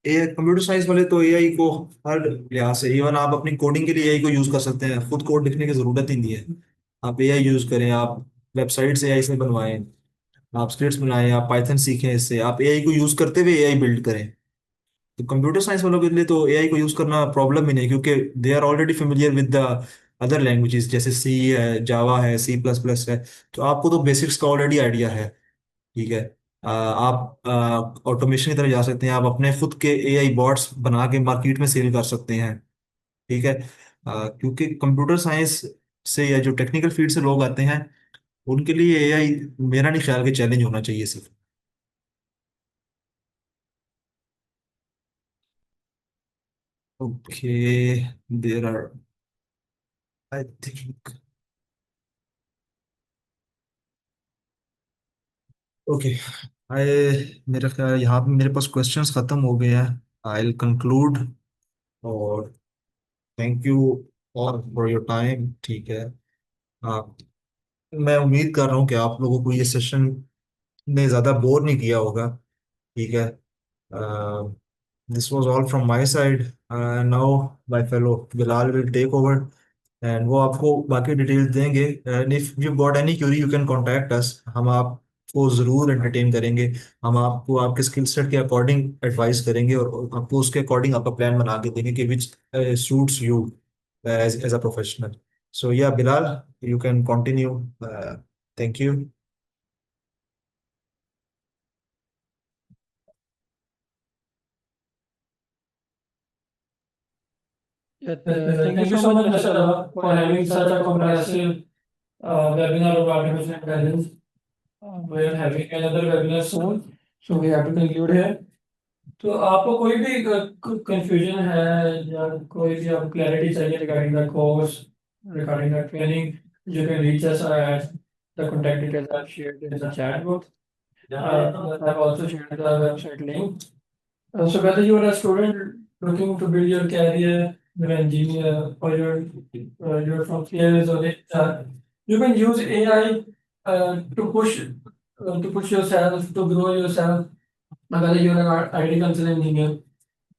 ए कंप्यूटर साइंस वाले तो एआई को हर लिहाज से, इवन आप अपनी कोडिंग के लिए एआई को यूज कर सकते हैं, खुद कोड लिखने की जरूरत ही नहीं है। आप एआई यूज करें, आप वेबसाइट्स एआई से बनवाएं, आप स्क्रिप्ट्स बनाएं, आप पाइथन सीखें, इससे आप एआई को यूज करते हुए एआई बिल्ड करें। तो कंप्यूटर साइंस वालों के लिए तो एआई को यूज करना प्रॉब्लम ही नहीं, क्योंकि they are already familiar with the other languages, जैसे सी है, जावा है, C++ है। तो आपको तो बेसिक्स का ऑलरेडी आइडिया है। ठीक है। आप ऑटोमेशन की तरफ जा सकते हैं, आप अपने खुद के एआई बॉट्स बना के मार्केट में सेल कर सकते हैं। ठीक है। क्योंकि कंप्यूटर साइंस से या जो टेक्निकल फील्ड से लोग आते हैं, उनके लिए एआई मेरा नहीं ख्याल कि चैलेंज होना चाहिए सिर्फ। Okay, there are, I think, okay, I, मेरा ख्याल यहाँ पे मेरे पास क्वेश्चंस खत्म हो गए हैं। आई विल कंक्लूड, और थैंक यू और फॉर योर टाइम। ठीक है। आप, मैं उम्मीद कर रहा हूँ कि आप लोगों को ये सेशन ने ज़्यादा बोर नहीं किया होगा। ठीक है। This was all from my side. Now my fellow Bilal will take over, and वो आपको बाकी डिटेल्स देंगे। And if you got any query you can contact us, हम आपको ज़रूर एंटरटेन करेंगे। हम आपको आपके स्किल सेट के अकॉर्डिंग एडवाइस करेंगे, और आपको उसके अकॉर्डिंग आपका प्लान बना के देंगे कि which suits you as a professional. So या Bilal, you can continue. Thank you. Thank you Thank you so so much, much, Mr. Mr. Allah, Allah, for for having having such such a a comprehensive comprehensive webinar webinar of of artificial artificial intelligence. intelligence. We We are are having having another another webinar webinar soon, soon, so we have to conclude here. तो आपको कोई भी confusion है या कोई भी आपको clarity चाहिए regarding the course, regarding the training, you can reach us at the contact details I've shared in the chat box. I've also shared the website link. So whether you are a student looking to build your career, you're an engineer, or you're from sales or HR, you can use AI to push yourself, to grow yourself. Whether you're an agricultural engineer,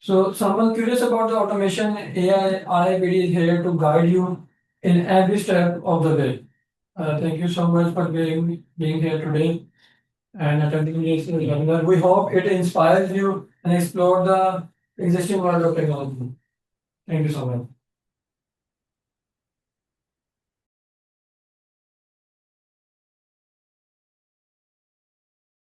so someone curious about the automation, AI really is here to guide you in every step of the way. Thank you so much for being here today and attending this webinar. We hope it inspires you and explore the existing world of technology. Thank you so much.